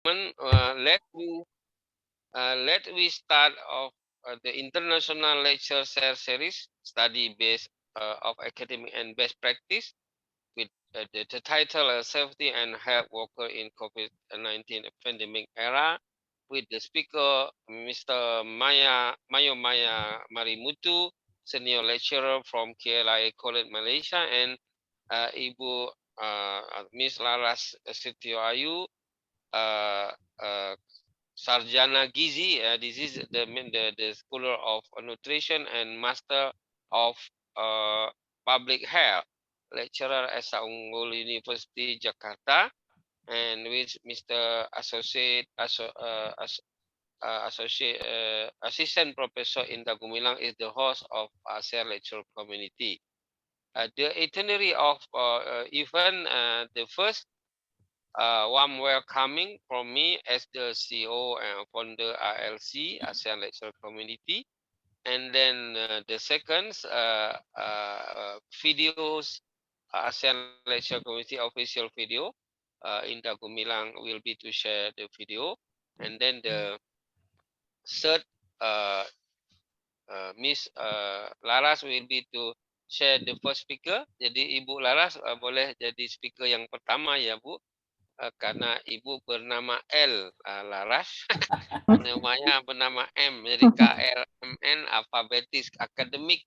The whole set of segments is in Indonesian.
Let we start off the international lecture series, study based of academic and best practice, with the title Safety and Health Worker in COVID-19 Pandemic Era, with the speaker Mr. Mayomaya Marimutu, senior lecturer from KLIA College Malaysia, and Ibu Miss Laras Setioayu, uh, uh, Sarjana Gizi. This is the Scholar of Nutrition and Master of Public Health, lecturer at Unggul University Jakarta, and with Mr. Assistant Professor Indah Gumilang is the host of ASEAN Lecture Community. The itinerary of event, the first warm welcoming from me as the CEO and founder ALC, ASEAN Lecture Community. And then the second, videos, ASEAN Lecture Community official video. Indah Gumilang will be to share the video. And then the third, Miss Laras will be to share the first speaker. Jadi Ibu Laras boleh jadi speaker yang pertama ya Bu. Karena ibu bernama L, Laras, namanya bernama M, jadi KLMN alfabetis, academic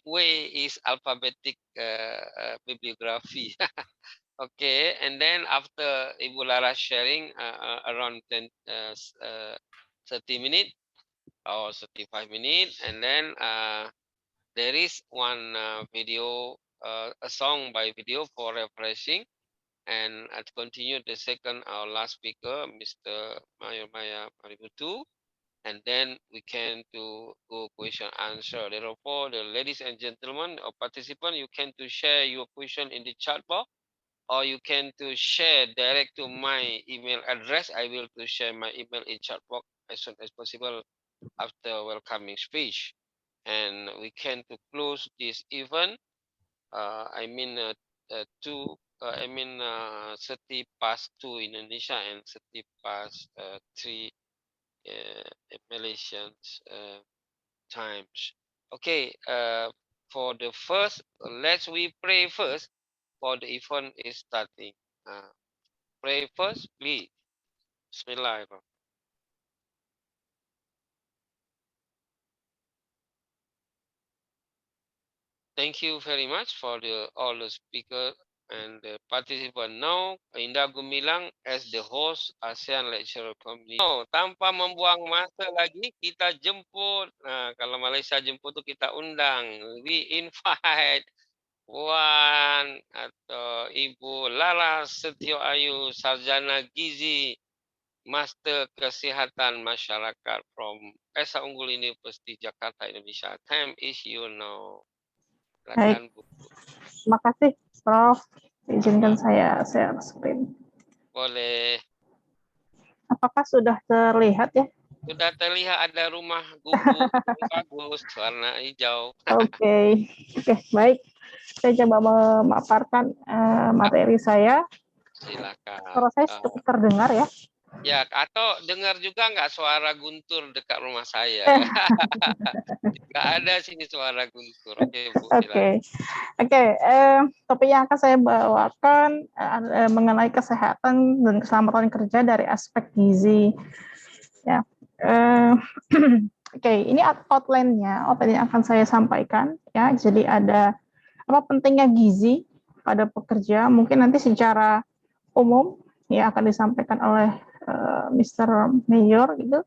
way is alphabetic bibliography. Okay, and then after Ibu Laras sharing around 30 minutes or 35 minutes, and then there is one video, a song by video for refreshing. And I'll continue the second, our last speaker, Mr. Mayomaya Marimutu. And then we can do go question answer. Therefore, the ladies and gentlemen or participant, you can to share your question in the chat box, or you can to share direct to my email address. I will to share my email in chat box as soon as possible after welcoming speech. And we can to close this event. 30 past 2 Indonesia and 30 past 3 Malaysian times. Okay, for the first, let's we pray first for the event is starting. Pray first, please. Bismillahirrahmanirrahim. Thank you very much for all the speakers and the participant. Now, Indah Gumilang as the host ASEAN Lecturer Community. No, tanpa membuang masa lagi, kita jemput. Nah, kalau Malaysia jemput tuh kita undang. We invite Puan atau Ibu Laras Setioayu, Sarjana Gizi, Master Kesehatan Masyarakat from Esa Unggul University Jakarta, Indonesia. Time is you now. Baik, terima kasih Prof. Izinkan saya share screen. Boleh. Apakah sudah terlihat ya? Sudah terlihat ada rumah gubuk bagus warna hijau. Oke, baik. Saya coba memaparkan materi saya. Silakan. Suara saya cukup terdengar ya? Ya, atau dengar juga nggak suara guntur dekat rumah saya? Nggak ada sini suara guntur. Oke, Bu. Oke. Topik yang akan saya bawakan mengenai kesehatan dan keselamatan kerja dari aspek gizi. Ya. Oke, ini outline-nya yang akan saya sampaikan. Ya, jadi ada apa pentingnya gizi pada pekerja. Mungkin nanti secara umum ya akan disampaikan oleh Mr. Mayor gitu.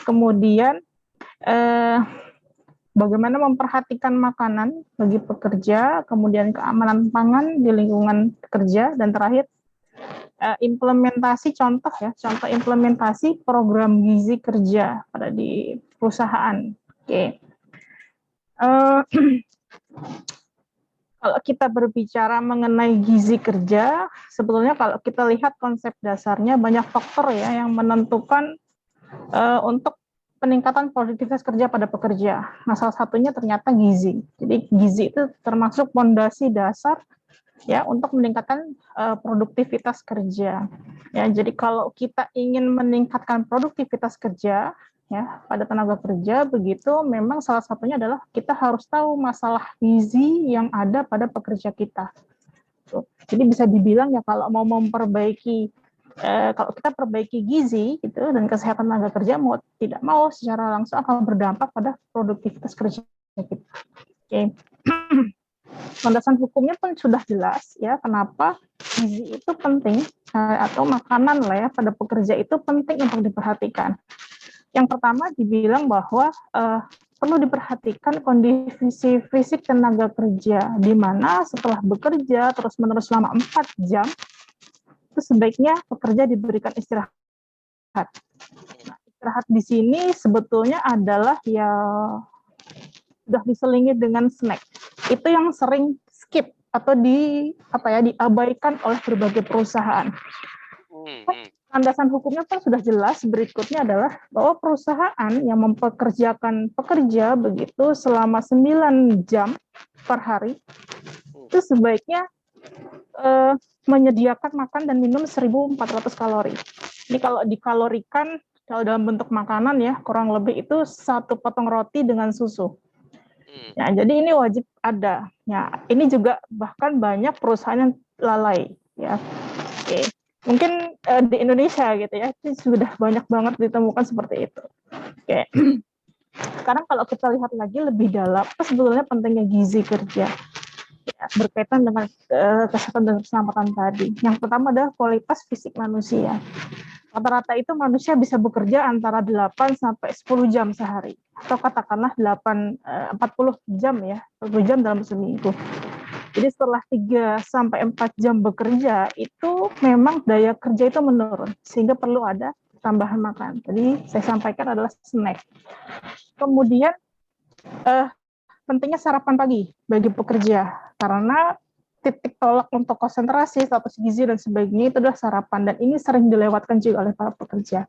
Kemudian bagaimana memperhatikan makanan bagi pekerja, kemudian keamanan pangan di lingkungan kerja, dan terakhir implementasi contoh implementasi program gizi kerja pada di perusahaan. Oke. Kalau kita berbicara mengenai gizi kerja, sebetulnya kalau kita lihat konsep dasarnya banyak faktor ya yang menentukan untuk peningkatan produktivitas kerja pada pekerja. Nah, salah satunya ternyata gizi. Jadi gizi itu termasuk fondasi dasar ya untuk meningkatkan produktivitas kerja. Ya, jadi kalau kita ingin meningkatkan produktivitas kerja ya pada tenaga kerja begitu, memang salah satunya adalah kita harus tahu masalah gizi yang ada pada pekerja kita. Jadi bisa dibilang ya kalau mau memperbaiki kalau kita perbaiki gizi gitu dan kesehatan tenaga kerja mau tidak mau secara langsung akan berdampak pada produktivitas kerja kita. Oke. Landasan hukumnya pun sudah jelas ya kenapa gizi itu penting atau makanan lah ya pada pekerja itu penting untuk diperhatikan. Yang pertama dibilang bahwa perlu diperhatikan kondisi fisik tenaga kerja di mana setelah bekerja terus-menerus selama 4 jam itu sebaiknya pekerja diberikan istirahat. Nah, istirahat di sini sebetulnya adalah ya sudah diselingi dengan snack. Itu yang sering skip atau diabaikan oleh berbagai perusahaan. Landasan hukumnya kan sudah jelas. Berikutnya adalah bahwa perusahaan yang mempekerjakan pekerja begitu selama 9 jam per hari itu sebaiknya menyediakan makan dan minum 1.400 kalori. Ini kalau dikalorikan kalau dalam bentuk makanan ya kurang lebih itu 1 potong roti dengan susu. Ya, jadi ini wajib ada. Ya, ini juga bahkan banyak perusahaan yang lalai. Ya, oke. Mungkin di Indonesia gitu ya, itu sudah banyak banget ditemukan seperti itu. Oke. Sekarang kalau kita lihat lagi lebih dalam, apa sebetulnya pentingnya gizi kerja? Ya, berkaitan dengan kesehatan dan keselamatan tadi. Yang pertama adalah kualitas fisik manusia. Rata-rata itu manusia bisa bekerja antara 8 sampai 10 jam sehari. Atau katakanlah 40 jam ya, 40 jam dalam seminggu. Jadi setelah 3 sampai 4 jam bekerja, itu memang daya kerja itu menurun. Sehingga perlu ada tambahan makan. Jadi saya sampaikan adalah snack. Kemudian pentingnya sarapan pagi bagi pekerja. Karena titik tolak untuk konsentrasi, status gizi, dan sebagainya itu adalah sarapan. Dan ini sering dilewatkan juga oleh para pekerja.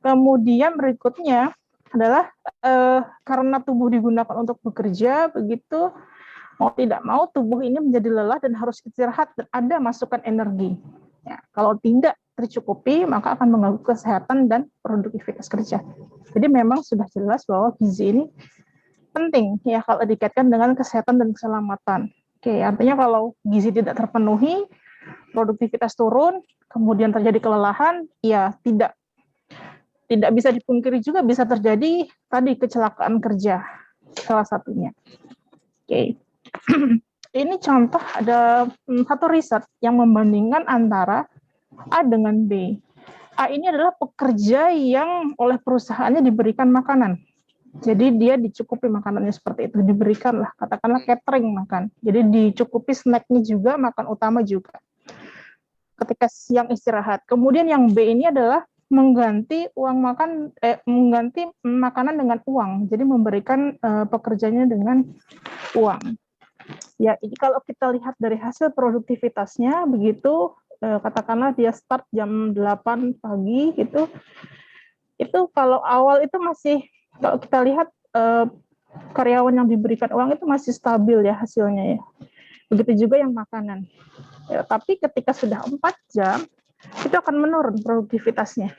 Kemudian berikutnya adalah karena tubuh digunakan untuk bekerja, begitu mau tidak mau tubuh ini menjadi lelah dan harus istirahat dan ada masukan energi. Ya, kalau tidak tercukupi, maka akan mengganggu kesehatan dan produktivitas kerja. Jadi memang sudah jelas bahwa gizi ini penting ya kalau dikaitkan dengan kesehatan dan keselamatan. Oke, artinya kalau gizi tidak terpenuhi, produktivitas turun, kemudian terjadi kelelahan, ya tidak bisa dipungkiri juga bisa terjadi tadi kecelakaan kerja salah satunya. Oke. Ini contoh ada satu riset yang membandingkan antara A dengan B. A ini adalah pekerja yang oleh perusahaannya diberikan makanan. Jadi dia dicukupi makanannya seperti itu, diberikanlah katakanlah catering makan. Jadi dicukupi snacknya juga, makan utama juga. Ketika siang istirahat. Kemudian yang B ini adalah mengganti mengganti makanan dengan uang. Jadi memberikan pekerjanya dengan uang. Ya, ini kalau kita lihat dari hasil produktivitasnya begitu katakanlah dia start jam 8 pagi gitu. Itu kalau awal itu masih kalau kita lihat karyawan yang diberikan uang itu masih stabil ya hasilnya ya. Begitu juga yang makanan. Ya, tapi ketika sudah 4 jam itu akan menurun produktivitasnya.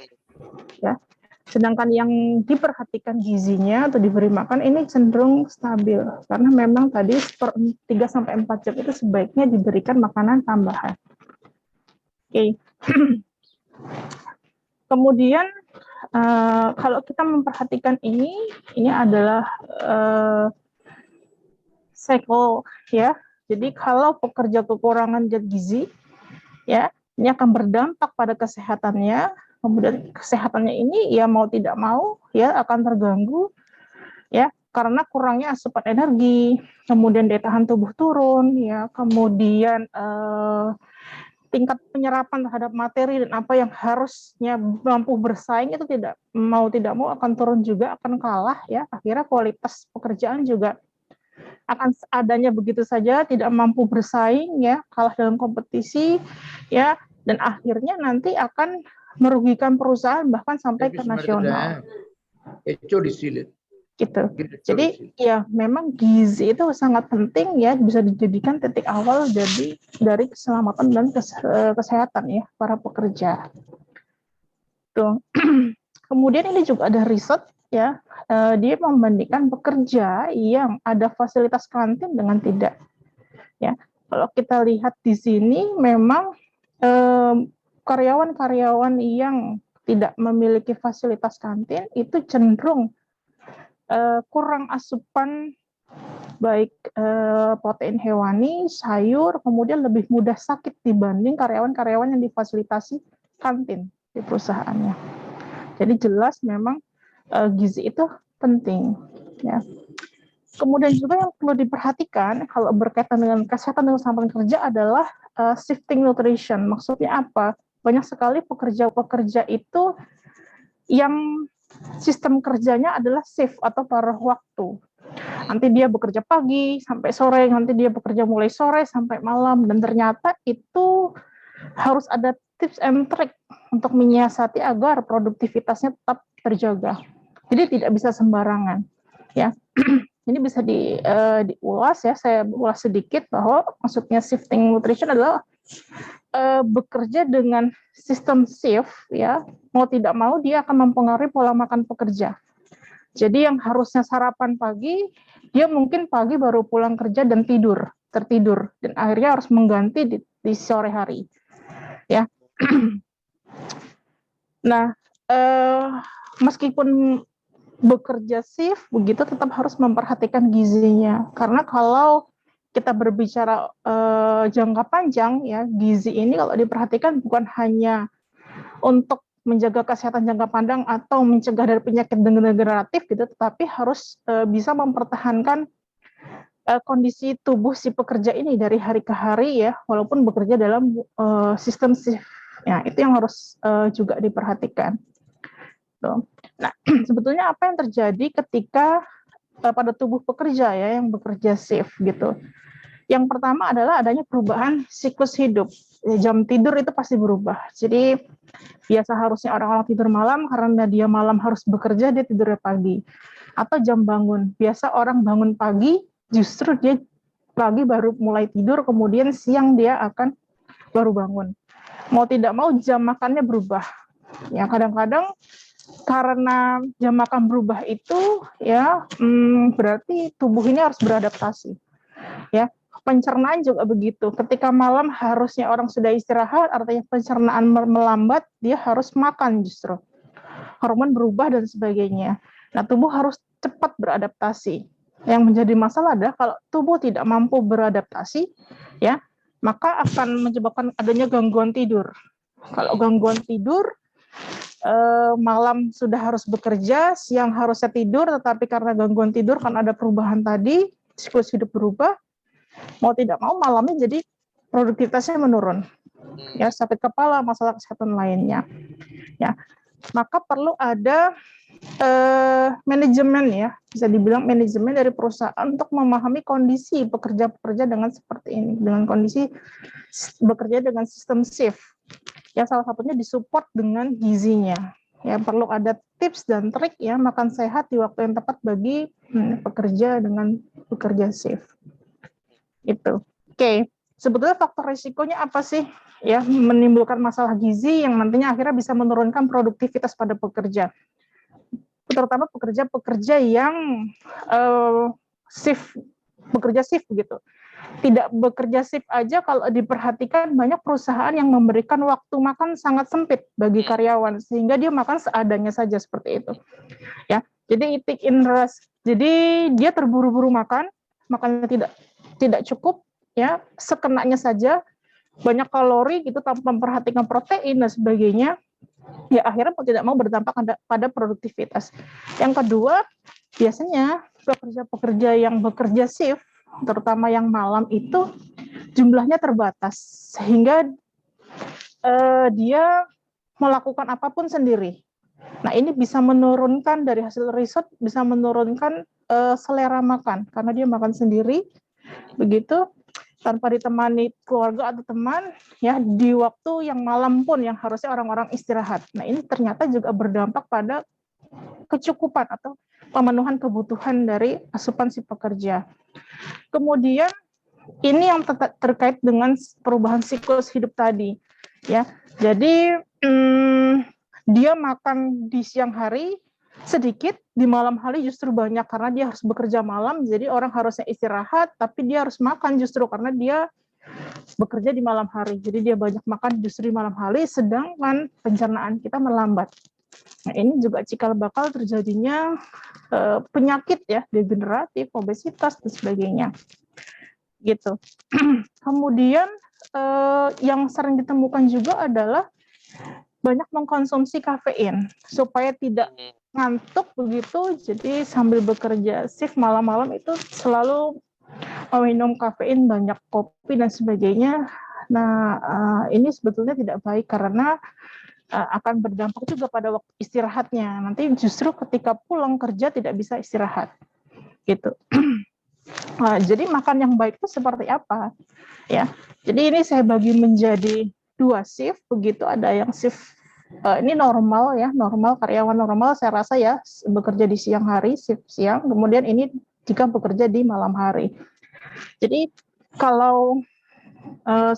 Ya. Sedangkan yang diperhatikan gizinya atau diberi makan ini cenderung stabil karena memang tadi 3 sampai 4 jam itu sebaiknya diberikan makanan tambahan. Oke. Kemudian kalau kita memperhatikan ini adalah cycle ya. Jadi kalau pekerja kekurangan zat gizi ya, ini akan berdampak pada kesehatannya. Kemudian kesehatannya ini ya mau tidak mau ya akan terganggu ya karena kurangnya asupan energi, kemudian daya tahan tubuh turun ya, kemudian tingkat penyerapan terhadap materi dan apa yang harusnya mampu bersaing itu tidak mau akan turun juga, akan kalah ya. Akhirnya kualitas pekerjaan juga akan adanya begitu saja, tidak mampu bersaing ya, kalah dalam kompetisi ya, dan akhirnya nanti akan merugikan perusahaan bahkan sampai ke nasional. gitu. Gitu. Jadi ya memang gizi itu sangat penting ya, bisa dijadikan titik awal dari keselamatan dan kesehatan ya para pekerja. Tuh. Kemudian ini juga ada riset ya, dia membandingkan pekerja yang ada fasilitas kantin dengan tidak. Ya, kalau kita lihat di sini memang karyawan-karyawan yang tidak memiliki fasilitas kantin itu cenderung kurang asupan baik protein hewani, sayur, kemudian lebih mudah sakit dibanding karyawan-karyawan yang difasilitasi kantin di perusahaannya. Jadi jelas memang gizi itu penting, ya. Kemudian juga yang perlu diperhatikan kalau berkaitan dengan kesehatan dan keselamatan kerja adalah shifting nutrition. Maksudnya apa? Banyak sekali pekerja-pekerja itu yang sistem kerjanya adalah shift atau paruh waktu. Nanti dia bekerja pagi sampai sore, nanti dia bekerja mulai sore sampai malam, dan ternyata itu harus ada tips and trick untuk menyiasati agar produktivitasnya tetap terjaga. Jadi tidak bisa sembarangan, ya. Ini bisa diulas ya, saya ulas sedikit bahwa maksudnya shifting nutrition adalah bekerja dengan sistem shift ya, mau tidak mau dia akan mempengaruhi pola makan pekerja. Jadi yang harusnya sarapan pagi, dia mungkin pagi baru pulang kerja dan tertidur, dan akhirnya harus mengganti di sore hari. Ya. Nah, meskipun bekerja shift begitu tetap harus memperhatikan gizinya, karena kalau kita berbicara jangka panjang ya, gizi ini kalau diperhatikan bukan hanya untuk menjaga kesehatan jangka pandang atau mencegah dari penyakit degeneratif gitu, tetapi harus bisa mempertahankan kondisi tubuh si pekerja ini dari hari ke hari ya, walaupun bekerja dalam sistem shift. Ya, itu yang harus juga diperhatikan. Tuh. Nah, sebetulnya apa yang terjadi ketika pada tubuh pekerja ya yang bekerja shift gitu. Yang pertama adalah adanya perubahan siklus hidup. Jam tidur itu pasti berubah. Jadi biasa harusnya orang-orang tidur malam, karena dia malam harus bekerja, dia tidurnya pagi. Atau jam bangun. Biasa orang bangun pagi, justru dia pagi baru mulai tidur, kemudian siang dia akan baru bangun. Mau tidak mau jam makannya berubah. Ya, kadang-kadang karena jam makan berubah itu ya berarti tubuh ini harus beradaptasi. Ya, pencernaan juga begitu. Ketika malam harusnya orang sudah istirahat, artinya pencernaan melambat, dia harus makan justru. Hormon berubah dan sebagainya. Nah, tubuh harus cepat beradaptasi. Yang menjadi masalah adalah kalau tubuh tidak mampu beradaptasi, ya, maka akan menyebabkan adanya gangguan tidur. Kalau gangguan tidur, malam sudah harus bekerja, siang harusnya tidur, tetapi karena gangguan tidur kan ada perubahan tadi, siklus hidup berubah, mau tidak mau malamnya jadi produktivitasnya menurun. Ya, sakit kepala, masalah kesehatan lainnya. Ya, maka perlu ada manajemen ya, bisa dibilang manajemen dari perusahaan untuk memahami kondisi pekerja-pekerja dengan seperti ini, dengan kondisi bekerja dengan sistem shift. Ya, salah satunya disupport dengan gizinya. Ya, perlu ada tips dan trik ya makan sehat di waktu yang tepat bagi pekerja dengan bekerja shift. Itu. Oke. Sebetulnya faktor risikonya apa sih? Ya, menimbulkan masalah gizi yang nantinya akhirnya bisa menurunkan produktivitas pada pekerja. Terutama pekerja-pekerja yang bekerja shift begitu. Tidak bekerja shift aja, kalau diperhatikan banyak perusahaan yang memberikan waktu makan sangat sempit bagi karyawan sehingga dia makan seadanya saja seperti itu. Ya, jadi eating in rush. Jadi dia terburu-buru makan, makannya tidak cukup ya, sekenanya saja, banyak kalori gitu tanpa memperhatikan protein dan sebagainya. Ya akhirnya mau tidak mau berdampak pada produktivitas. Yang kedua, biasanya pekerja-pekerja yang bekerja shift, terutama yang malam itu jumlahnya terbatas sehingga dia melakukan apapun sendiri. Nah, ini bisa menurunkan, dari hasil riset bisa menurunkan selera makan karena dia makan sendiri begitu, tanpa ditemani keluarga atau teman ya, di waktu yang malam pun yang harusnya orang-orang istirahat. Nah, ini ternyata juga berdampak pada kecukupan atau pemenuhan kebutuhan dari asupan si pekerja. Kemudian ini yang terkait dengan perubahan siklus hidup tadi, ya. Jadi dia makan di siang hari sedikit, di malam hari justru banyak karena dia harus bekerja malam. Jadi orang harusnya istirahat, tapi dia harus makan justru karena dia bekerja di malam hari. Jadi dia banyak makan justru di malam hari, sedangkan pencernaan kita melambat. Nah, ini juga cikal bakal terjadinya penyakit ya, degeneratif, obesitas dan sebagainya. Gitu. Kemudian yang sering ditemukan juga adalah banyak mengkonsumsi kafein supaya tidak ngantuk begitu. Jadi sambil bekerja shift malam-malam itu selalu minum kafein, banyak kopi dan sebagainya. Nah, ini sebetulnya tidak baik karena akan berdampak juga pada waktu istirahatnya. Nanti justru ketika pulang kerja tidak bisa istirahat. Gitu. Nah, jadi makan yang baik itu seperti apa? Ya. Jadi ini saya bagi menjadi 2 shift, begitu ada yang shift ini normal ya, normal karyawan normal saya rasa ya bekerja di siang hari, shift siang, kemudian ini jika bekerja di malam hari. Jadi kalau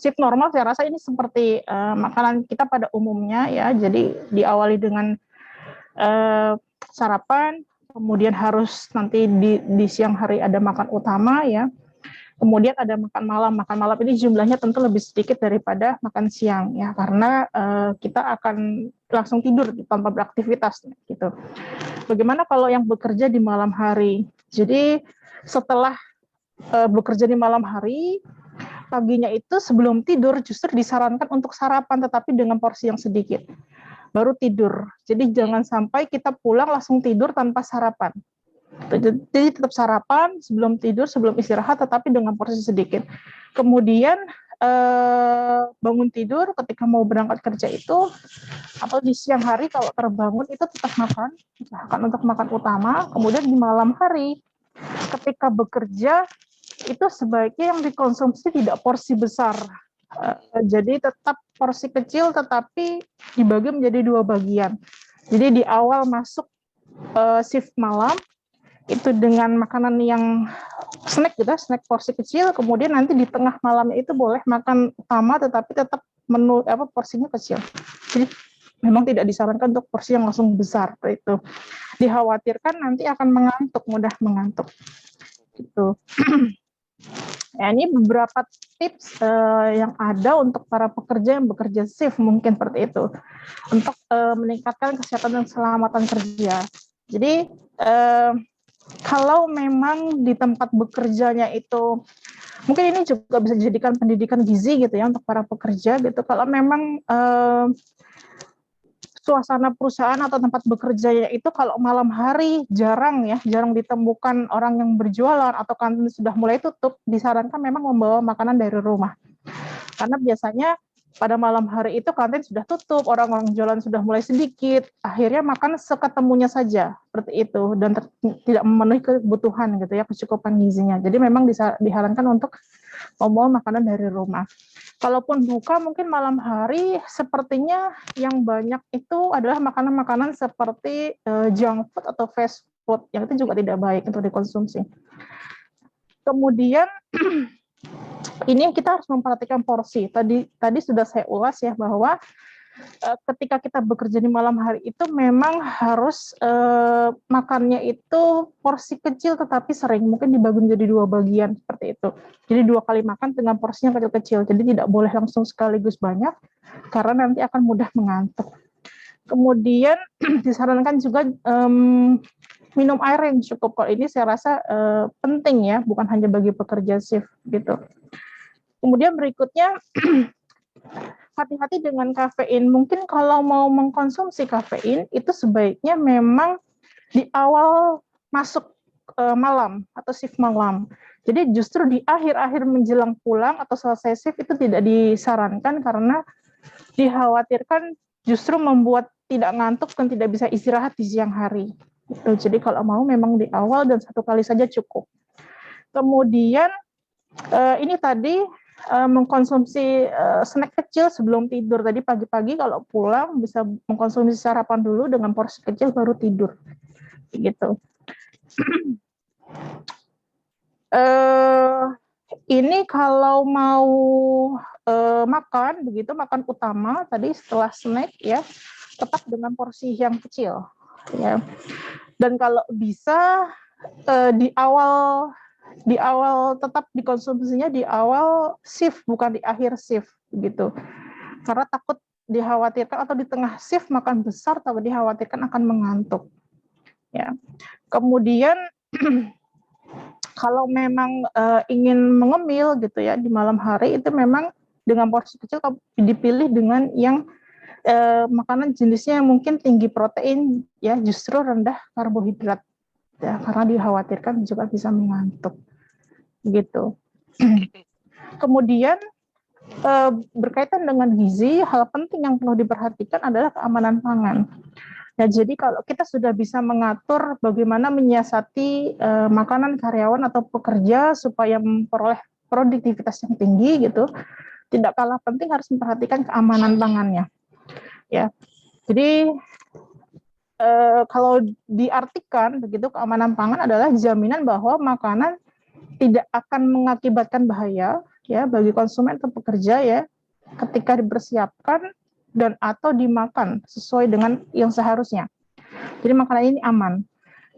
shift normal saya rasa ini seperti makanan kita pada umumnya ya. Jadi diawali dengan sarapan, kemudian harus nanti di siang hari ada makan utama ya. Kemudian ada makan malam. Makan malam ini jumlahnya tentu lebih sedikit daripada makan siang ya, karena kita akan langsung tidur tanpa beraktivitas gitu. Bagaimana kalau yang bekerja di malam hari? Jadi setelah bekerja di malam hari, paginya itu sebelum tidur justru disarankan untuk sarapan tetapi dengan porsi yang sedikit. Baru tidur. Jadi jangan sampai kita pulang langsung tidur tanpa sarapan. Jadi tetap sarapan sebelum tidur, sebelum istirahat, tetapi dengan porsi sedikit. Kemudian bangun tidur ketika mau berangkat kerja itu, atau di siang hari kalau terbangun itu tetap makan, usahakan untuk makan utama. Kemudian di malam hari ketika bekerja itu sebaiknya yang dikonsumsi tidak porsi besar. Jadi tetap porsi kecil tetapi dibagi menjadi 2 bagian. Jadi di awal masuk shift malam itu dengan makanan yang snack gitu, snack porsi kecil, kemudian nanti di tengah malamnya itu boleh makan utama tetapi tetap menu porsinya kecil. Jadi memang tidak disarankan untuk porsi yang langsung besar itu. Dikhawatirkan nanti akan mengantuk, mudah mengantuk. Gitu. Ya, ini beberapa tips yang ada untuk para pekerja yang bekerja shift mungkin seperti itu untuk meningkatkan kesehatan dan keselamatan kerja. Jadi kalau memang di tempat bekerjanya itu mungkin ini juga bisa dijadikan pendidikan gizi gitu ya untuk para pekerja gitu. Kalau memang suasana perusahaan atau tempat bekerjanya itu kalau malam hari jarang ditemukan orang yang berjualan atau kantin sudah mulai tutup, disarankan memang membawa makanan dari rumah. Karena biasanya pada malam hari itu kantin sudah tutup, orang-orang jualan sudah mulai sedikit, akhirnya makan seketemunya saja seperti itu dan tidak memenuhi kebutuhan gitu ya, kecukupan gizinya. Jadi memang disarankan untuk membawa makanan dari rumah. Kalaupun buka mungkin malam hari sepertinya yang banyak itu adalah makanan-makanan seperti junk food atau fast food yang itu juga tidak baik untuk dikonsumsi. Kemudian ini kita harus memperhatikan porsi. Tadi sudah saya ulas ya bahwa ketika kita bekerja di malam hari itu memang harus makannya itu porsi kecil tetapi sering, mungkin dibagi menjadi 2 bagian seperti itu. Jadi 2 kali makan dengan porsinya kecil-kecil. Jadi tidak boleh langsung sekaligus banyak karena nanti akan mudah mengantuk. Kemudian disarankan juga minum air yang cukup. Kalau ini saya rasa penting ya, bukan hanya bagi pekerja shift gitu. Kemudian berikutnya hati-hati dengan kafein. Mungkin kalau mau mengkonsumsi kafein itu sebaiknya memang di awal masuk malam atau shift malam. Jadi justru di akhir-akhir menjelang pulang atau selesai shift itu tidak disarankan karena dikhawatirkan justru membuat tidak ngantuk dan tidak bisa istirahat di siang hari. Jadi kalau mau memang di awal dan 1 kali saja cukup. Kemudian ini tadi mengkonsumsi snack kecil sebelum tidur. Tadi pagi-pagi kalau pulang bisa mengkonsumsi sarapan dulu dengan porsi kecil baru tidur. gitu. Ini kalau mau makan begitu, makan utama tadi setelah snack ya, tetap dengan porsi yang kecil ya. Dan kalau bisa di awal tetap dikonsumsinya di awal shift, bukan di akhir shift gitu. Karena takut dikhawatirkan atau di tengah shift makan besar, takut dikhawatirkan akan mengantuk. Ya. Kemudian kalau memang ingin mengemil gitu ya di malam hari, itu memang dengan porsi kecil dipilih dengan yang makanan jenisnya yang mungkin tinggi protein ya, justru rendah karbohidrat ya, karena dikhawatirkan juga bisa mengantuk gitu. Kemudian berkaitan dengan gizi, hal penting yang perlu diperhatikan adalah keamanan pangan. Nah, jadi kalau kita sudah bisa mengatur bagaimana menyiasati makanan karyawan atau pekerja supaya memperoleh produktivitas yang tinggi gitu, tidak kalah penting harus memperhatikan keamanan pangannya. Ya, jadi kalau diartikan begitu, keamanan pangan adalah jaminan bahwa makanan tidak akan mengakibatkan bahaya ya bagi konsumen atau pekerja ya ketika dipersiapkan dan atau dimakan sesuai dengan yang seharusnya. Jadi makanan ini aman.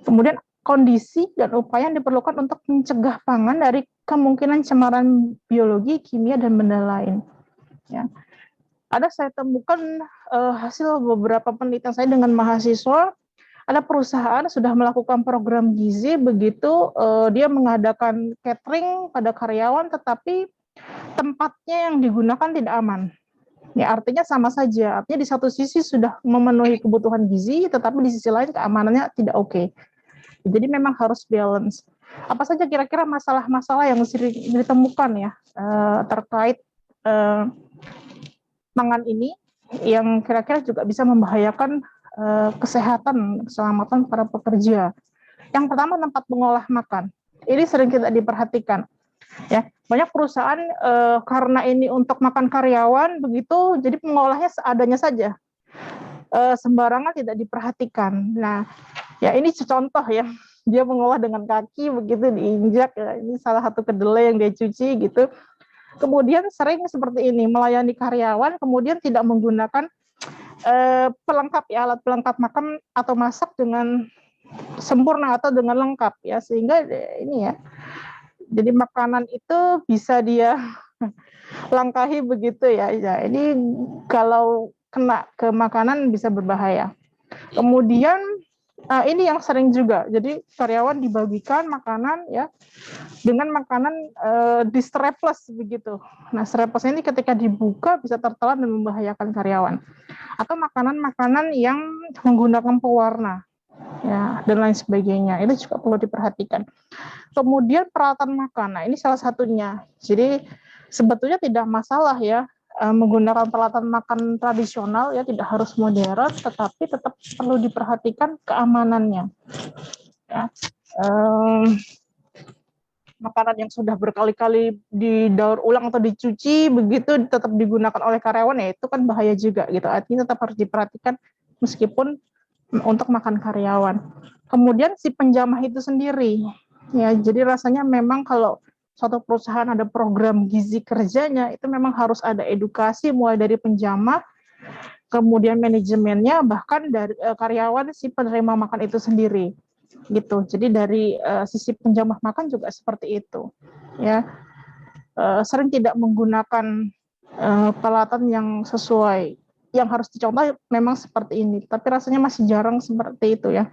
Kemudian kondisi dan upaya yang diperlukan untuk mencegah pangan dari kemungkinan cemaran biologi, kimia, dan benda lain. Ya. Ada saya temukan hasil beberapa penelitian saya dengan mahasiswa, ada perusahaan sudah melakukan program gizi, begitu dia mengadakan catering pada karyawan, tetapi tempatnya yang digunakan tidak aman. Ya, artinya sama saja. Artinya di satu sisi sudah memenuhi kebutuhan gizi, tetapi di sisi lain keamanannya tidak oke. Jadi memang harus balance. Apa saja kira-kira masalah-masalah yang sering ditemukan ya terkait pangan ini yang kira-kira juga bisa membahayakan kesehatan, keselamatan para pekerja. Yang pertama, tempat mengolah makan. Ini sering tidak diperhatikan. Ya, banyak perusahaan karena ini untuk makan karyawan begitu, jadi pengolahnya seadanya saja, sembarangan, tidak diperhatikan. Nah, ya ini contoh ya, dia mengolah dengan kaki begitu diinjak, ya, ini salah satu kedelai yang dia cuci gitu. Kemudian sering seperti ini, melayani karyawan, kemudian tidak menggunakan pelengkap ya, alat pelengkap makan atau masak dengan sempurna atau dengan lengkap ya, sehingga ini ya, jadi makanan itu bisa dia langkahi begitu ya. Ya, ini kalau kena ke makanan bisa berbahaya. Kemudian ini yang sering juga, jadi karyawan dibagikan makanan ya dengan makanan di strapless begitu. Nah, strapless ini ketika dibuka bisa tertelan dan membahayakan karyawan. Atau makanan-makanan yang menggunakan pewarna ya dan lain sebagainya. Itu juga perlu diperhatikan. Kemudian peralatan makan. Nah, ini salah satunya. Jadi sebetulnya tidak masalah ya menggunakan peralatan makan tradisional ya, tidak harus modern, tetapi tetap perlu diperhatikan keamanannya. Ya. Makanan yang sudah berkali-kali didaur ulang atau dicuci begitu tetap digunakan oleh karyawan ya itu kan bahaya juga gitu. Artinya tetap harus diperhatikan meskipun untuk makan karyawan. Kemudian si penjamah itu sendiri ya, jadi rasanya memang kalau suatu perusahaan ada program gizi kerjanya itu memang harus ada edukasi mulai dari penjamah, kemudian manajemennya, bahkan dari karyawan si penerima makan itu sendiri gitu. Jadi dari sisi penjamah makan juga seperti itu ya, sering tidak menggunakan peralatan yang sesuai, yang harus dicontoh memang seperti ini, tapi rasanya masih jarang seperti itu ya.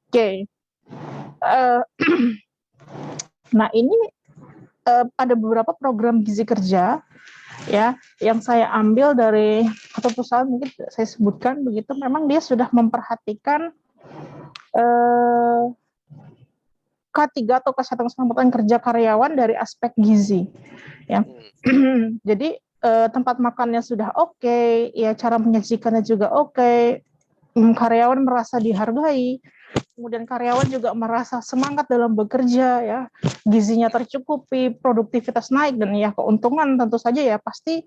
Oke. Nah, ini ada beberapa program gizi kerja ya yang saya ambil dari satu perusahaan, mungkin saya sebutkan begitu, memang dia sudah memperhatikan K3 atau kesehatan keselamatan kerja karyawan dari aspek gizi ya. Jadi tempat makannya sudah oke, ya cara menyajikannya juga oke, karyawan merasa dihargai, kemudian karyawan juga merasa semangat dalam bekerja, ya, gizinya tercukupi, produktivitas naik, dan ya keuntungan tentu saja ya pasti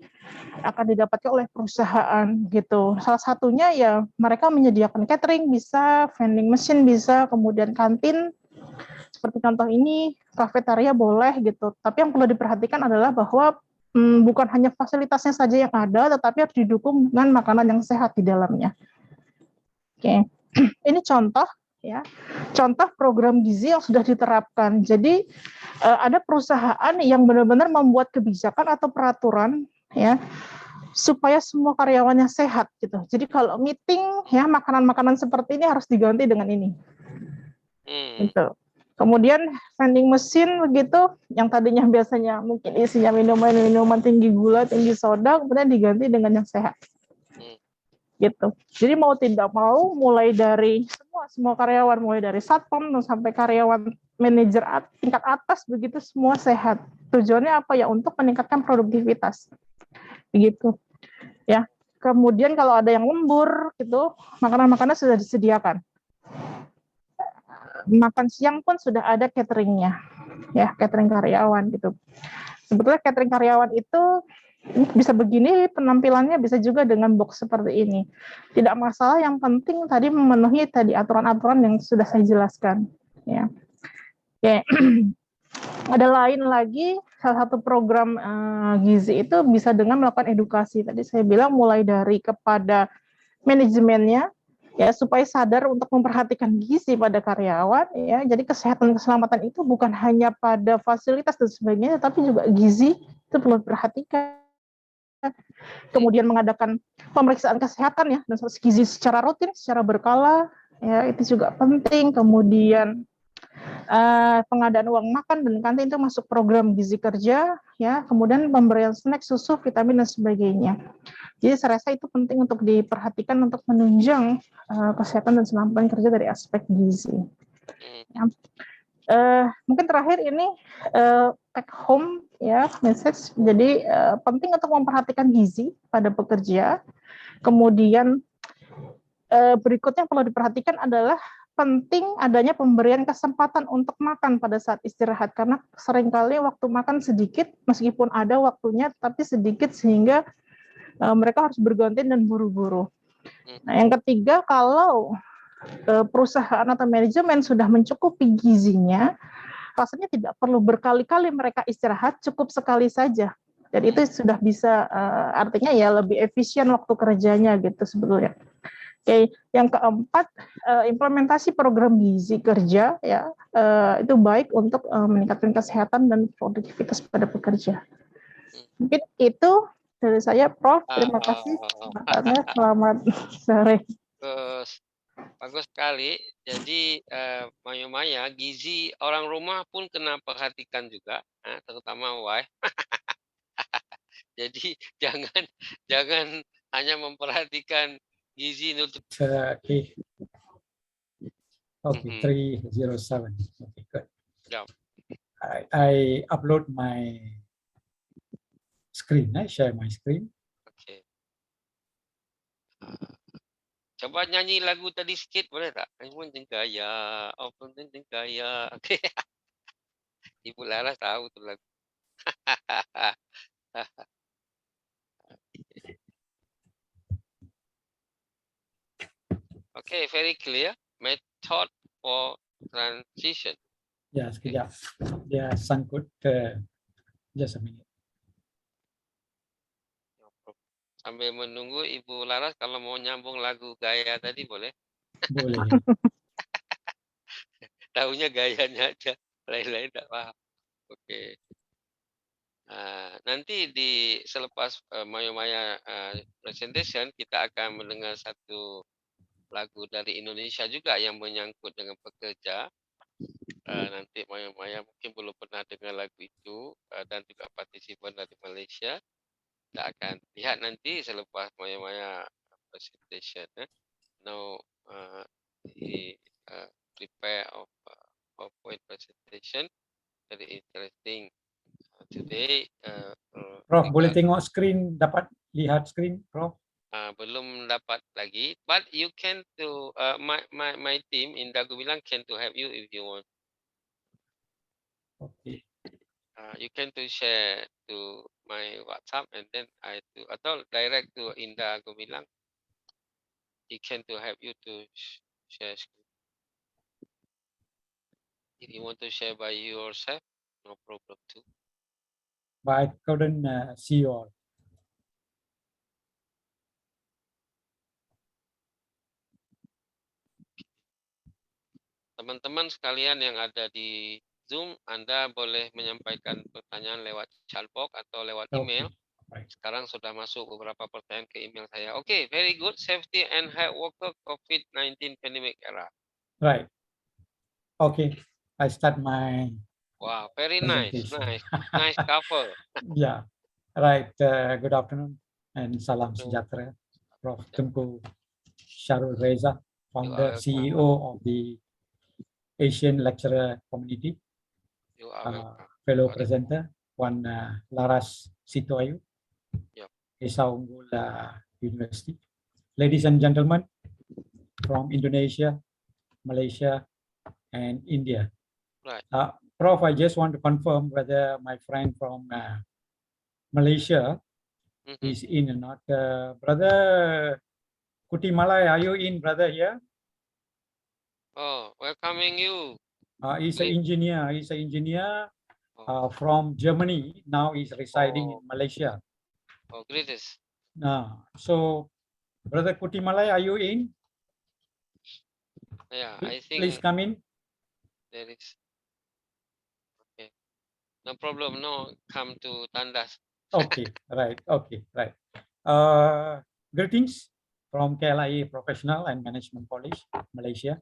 akan didapatkan oleh perusahaan gitu. Salah satunya ya mereka menyediakan catering bisa, vending machine bisa, kemudian kantin seperti contoh ini, kafetaria boleh gitu. Tapi yang perlu diperhatikan adalah bahwa bukan hanya fasilitasnya saja yang ada, tetapi harus didukung dengan makanan yang sehat di dalamnya. Oke, ini contoh ya, contoh program gizi yang sudah diterapkan. Jadi ada perusahaan yang benar-benar membuat kebijakan atau peraturan ya supaya semua karyawannya sehat gitu. Jadi kalau meeting ya makanan-makanan seperti ini harus diganti dengan ini. Gitu. Kemudian vending machine begitu, yang tadinya biasanya mungkin isinya minuman tinggi gula, tinggi soda, kemudian diganti dengan yang sehat. Gitu. Jadi mau tidak mau, mulai dari semua karyawan, mulai dari satpam sampai karyawan manajer tingkat atas begitu semua sehat. Tujuannya apa ya? Untuk meningkatkan produktivitas. Begitu. Ya. Kemudian kalau ada yang lembur gitu, makanan-makanan sudah disediakan. Makan siang pun sudah ada cateringnya, ya, catering karyawan gitu. Sebetulnya catering karyawan itu bisa begini penampilannya, bisa juga dengan box seperti ini. Tidak masalah, yang penting tadi memenuhi tadi aturan-aturan yang sudah saya jelaskan. Ya. Oke. Ada lain lagi, salah satu program gizi itu bisa dengan melakukan edukasi. Tadi saya bilang mulai dari kepada manajemennya, ya, supaya sadar untuk memperhatikan gizi pada karyawan, ya. Jadi kesehatan keselamatan itu bukan hanya pada fasilitas dan sebagainya, tapi juga gizi itu perlu diperhatikan. Kemudian mengadakan pemeriksaan kesehatan ya dan gizi secara rutin, secara berkala, ya, itu juga penting. Kemudian pengadaan uang makan dan kantin itu masuk program gizi kerja, ya. Kemudian pemberian snack, susu, vitamin dan sebagainya. Jadi saya rasa itu penting untuk diperhatikan untuk menunjang kesehatan dan keselamatan kerja dari aspek gizi. Ya. Mungkin terakhir ini take home ya message. Jadi penting untuk memperhatikan gizi pada pekerja. Kemudian berikutnya yang perlu diperhatikan adalah penting adanya pemberian kesempatan untuk makan pada saat istirahat, karena seringkali waktu makan sedikit, meskipun ada waktunya tapi sedikit, sehingga mereka harus bergantian dan buru-buru. Nah, yang ketiga, kalau perusahaan atau manajemen sudah mencukupi gizinya, rasanya tidak perlu berkali-kali mereka istirahat, cukup sekali saja. Dan itu sudah bisa, artinya ya lebih efisien waktu kerjanya gitu sebetulnya. Oke, yang keempat, implementasi program gizi kerja ya itu baik untuk meningkatkan kesehatan dan produktivitas pada pekerja. Mungkin itu dari saya, Prof. Terima kasih kesempatannya. Selamat sore. Bagus sekali. Jadi Maya, gizi orang rumah pun kena perhatikan juga, terutama wife. Jadi jangan hanya memperhatikan gizi nutrisi. Okay, 307. Okay, good. Yeah. I upload my screen. I share my screen. Okay. Coba nyanyi lagu tadi sikit boleh tak? Ibu Jengkaya, Open Jengkaya. Okay. Ibu Laras tahu tu lagu. Okay, very clear. Method for transition. Ya, sekejap. Dia sangkut. Just a minute. Sambil menunggu Ibu Laras, kalau mau nyambung lagu gaya tadi boleh? Boleh. Tahunya gayanya aja, lain-lain tak paham. Oke. Nanti selepas Maya presentation, kita akan mendengar satu lagu dari Indonesia juga yang menyangkut dengan pekerja. Nanti Maya mungkin belum pernah dengar lagu itu, dan juga partisipan dari Malaysia. Kita akan lihat nanti selepas Maya presentation. Now he prepare of PowerPoint presentation, very interesting. Today Prof, boleh tengok screen, dapat lihat screen, Prof? belum dapat lagi, but you can to my team in Dagu Bilang can to help you if you want. Okay. You can to share to my WhatsApp and then I to atau direct to Indah Gumilang. He can to help you to share screen. If you want to share by yourself, no problem too. But I couldn't see you all. Teman-teman sekalian yang ada di Zoom, Anda boleh menyampaikan pertanyaan lewat chatbox atau lewat email. Right. Sekarang sudah masuk beberapa pertanyaan ke email saya. Okay, very good. Safety and health worker COVID-19 pandemic era. Right. Okay. I start my Wow, very nice, presentation. nice cover. Yeah. Right. Good afternoon and salam sejahtera. Prof. Tunku Syarul Reza, founder, CEO of the Asian Lecturer Community, You are welcome. fellow presenter, Wan Laras Sitoayu, Yep. Esa Unggul University. Ladies and gentlemen from Indonesia, Malaysia, and India. Right. Prof, I just want to confirm whether my friend from Malaysia is in or not. Brother Kuti Malay, are you in, brother, here? Oh, welcoming you. He's an engineer. He's an engineer from Germany. Now he's residing in Malaysia. Oh, greatest. So, Brother Kuti Malay, are you in? Yeah, I think. Please come in. There is. Okay. No problem. No, come to Tandas. Okay, right. Okay, right. Greetings from KLIA Professional and Management College, Malaysia.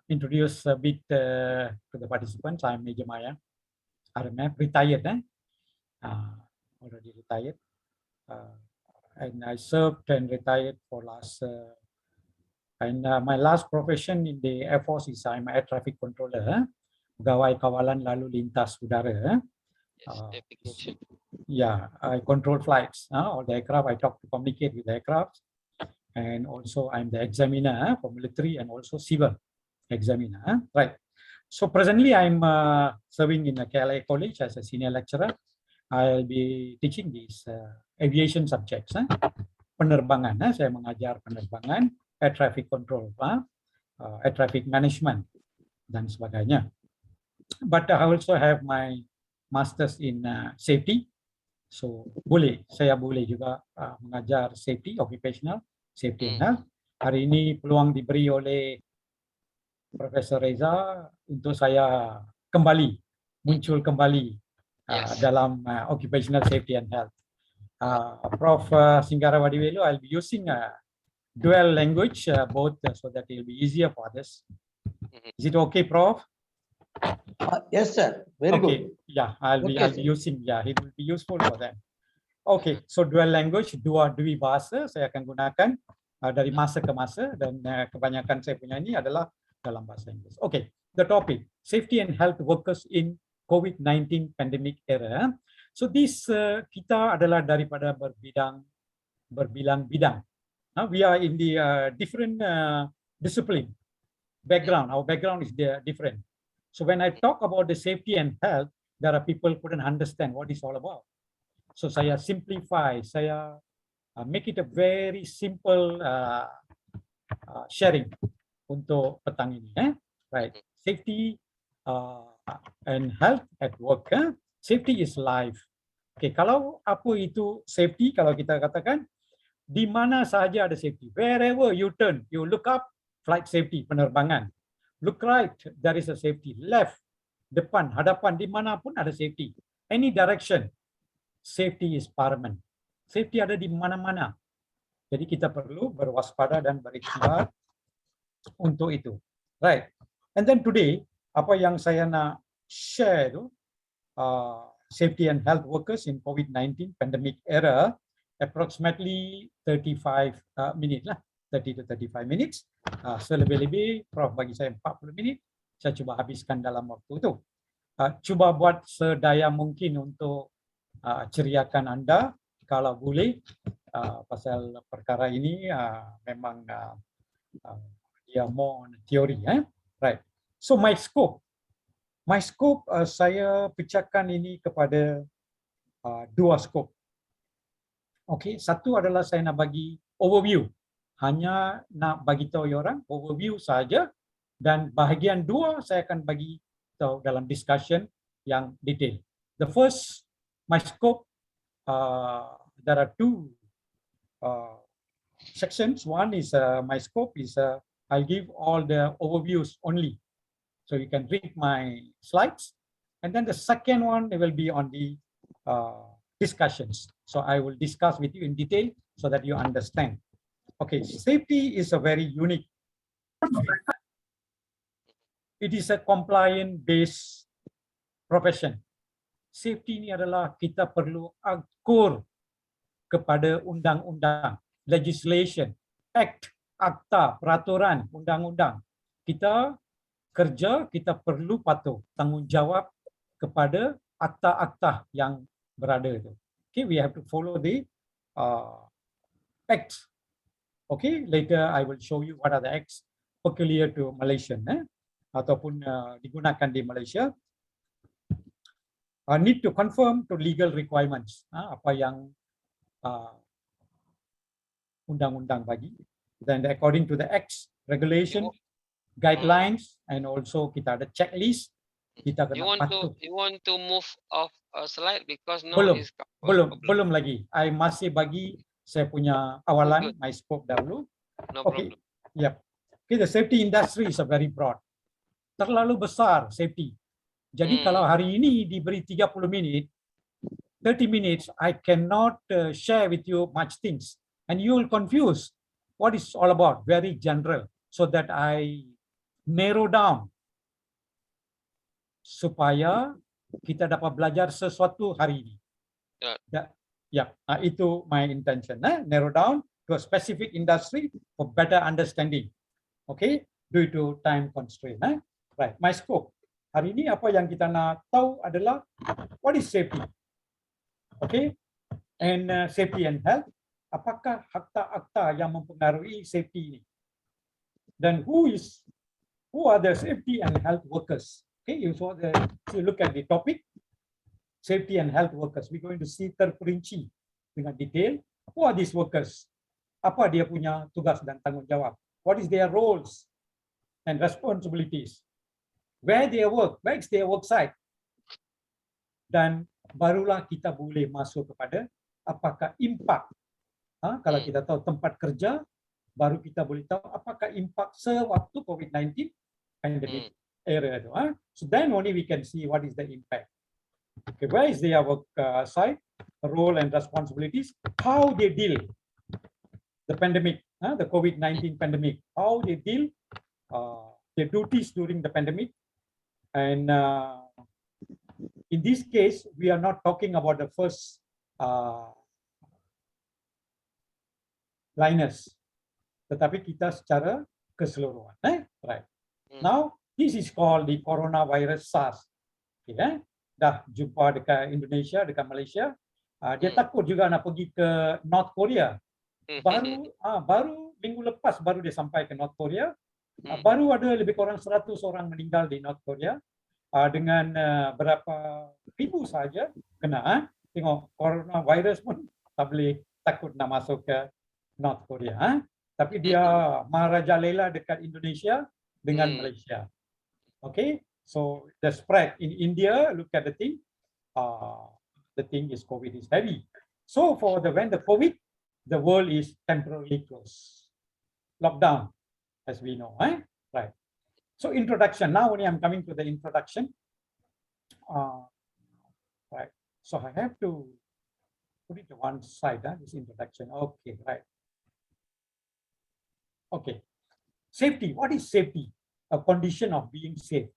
Introduce a bit to the participants. I'm Major Maya, RMF, retired, already retired. And I served and retired for last, my last profession in the Air Force is I'm air traffic controller, pegawai kawalan lalu lintas udara. Yeah, I control flights, all the aircraft. I talk to communicate with the aircraft. And also I'm the examiner for military and also civil examiner, right? So presently I'm serving in the KLIA College as a senior lecturer. I'll be teaching these aviation subjects, penerbangan, saya mengajar penerbangan, air traffic control, air traffic management, dan sebagainya. But I also have my masters in safety. So saya boleh juga mengajar safety, occupational safety and health. Hari ini peluang diberi oleh Profesor Reza untuk saya muncul kembali dalam occupational safety and health. Prof. Singgarawadiwelu, I'll be using dual language, both so that it will be easier for others. Is it okay, Prof? Yes, sir. Very good. Yeah, I'll be using. Yeah, it will be useful for them. Okay, so dual language, dua bahasa saya akan gunakan dari masa ke masa, dan kebanyakan saya punya ini adalah dalam bahasa Inggris. Okay, the topic, safety and health workers in COVID-19 pandemic era. So this kita adalah daripada berbilang bidang. We are in the different discipline background. Our background is different. So when I talk about the safety and health, there are people who couldn't understand what it's all about. So saya simplify, saya make it a very simple sharing untuk petang ini. Right, safety and health at work. Safety is life. Okay, kalau apa itu safety? Kalau kita katakan di mana sahaja ada safety. Wherever you turn, you look up, flight safety, penerbangan. Look right, there is a safety. Left, depan, hadapan, dimanapun ada safety. Any direction, safety is paramount. Safety ada di mana-mana. Jadi kita perlu berwaspada dan berikhtiar untuk itu. Right. And then today, apa yang saya nak share itu, safety and health workers in COVID-19 pandemic era, approximately 35 minutes lah. 30 to 35 minutes. Selebih-lebih, Prof bagi saya 40 minit. Saya cuba habiskan dalam waktu itu. Cuba buat sedaya mungkin untuk ceriakan Anda, kalau boleh. pasal perkara ini memang dia more on teori, right? So my scope saya pecahkan ini kepada dua scope. Okey, satu adalah saya nak bagi overview, hanya nak bagi tahu orang overview saja, dan bahagian dua saya akan bagi tahu dalam discussion yang detail. The first, my scope, there are two sections. One is my scope is I'll give all the overviews only, so you can read my slides, and then the second one will be on the discussions. So I will discuss with you in detail so that you understand. Okay, safety is a very unique. It is a compliant-based profession. Safety ini adalah kita perlu akur kepada undang-undang, legislation, act, akta, peraturan, undang-undang. Kita kerja, kita perlu patuh tanggungjawab kepada akta-akta yang berada itu. Okay, we have to follow the acts. Okay, later I will show you what are the acts peculiar to Malaysian, ataupun digunakan di Malaysia. Need to conform to legal requirements, apa yang undang-undang bagi. Then according to the acts, regulation, guidelines, and also kita ada checklist. Kita kena patuh. You want to move off a slide because now is belum lagi. I masih bagi saya punya awalan, my scope dahulu. No Okay. problem. Yep. Okay, the safety industry is a very broad. Terlalu besar safety. Jadi kalau hari ini diberi 30 minit, 30 minutes, I cannot share with you much things. And you will confuse what is all about, very general. So that I narrow down supaya kita dapat belajar sesuatu hari ini. Itu my intention. Narrow down to a specific industry for better understanding. Okay, due to time constraint. Right, my scope. Hari ini apa yang kita nak tahu adalah what is safety. Okay, and safety and health. Apakah akta-akta yang mempengaruhi safety ini? Dan who are the safety and health workers? Okay, you look at the topic, safety and health workers. We're going to see terperinci dengan detail. Who are these workers? Apa dia punya tugas dan tanggungjawab? What is their roles and responsibilities? Where they work, where is their work site? Dan barulah kita boleh masuk kepada apakah impak. Kalau kita tahu tempat kerja, baru kita boleh tahu apakah impak sewaktu COVID-19 pandemic era itu. So then only we can see what is the impact. Okay, where is their work site, role and responsibilities, how they deal the pandemic, the COVID-19 pandemic, how they deal their duties during the pandemic. And in this case, we are not talking about the first liners, tetapi kita secara keseluruhan. Right. Now, this is called the coronavirus SARS. Okay, dah jumpa dekat Indonesia, dekat Malaysia. Dia takut juga nak pergi ke North Korea. Baru minggu lepas baru dia sampai ke North Korea. Baru ada lebih kurang 100 orang meninggal di North Korea, dengan berapa ribu saja kena. Tengok, coronavirus pun tak boleh takut nak masuk ke North Korea. Tapi dia merajalela dekat Indonesia dengan Malaysia. Okay, so the spread in India, look at the thing is COVID is heavy. So when the COVID, the world is temporarily closed, lockdown, as we know, right? So introduction. Now only I'm coming to the introduction. Right. So I have to put it to one side. This introduction. Okay. Right. Okay. Safety. What is safety? A condition of being safe.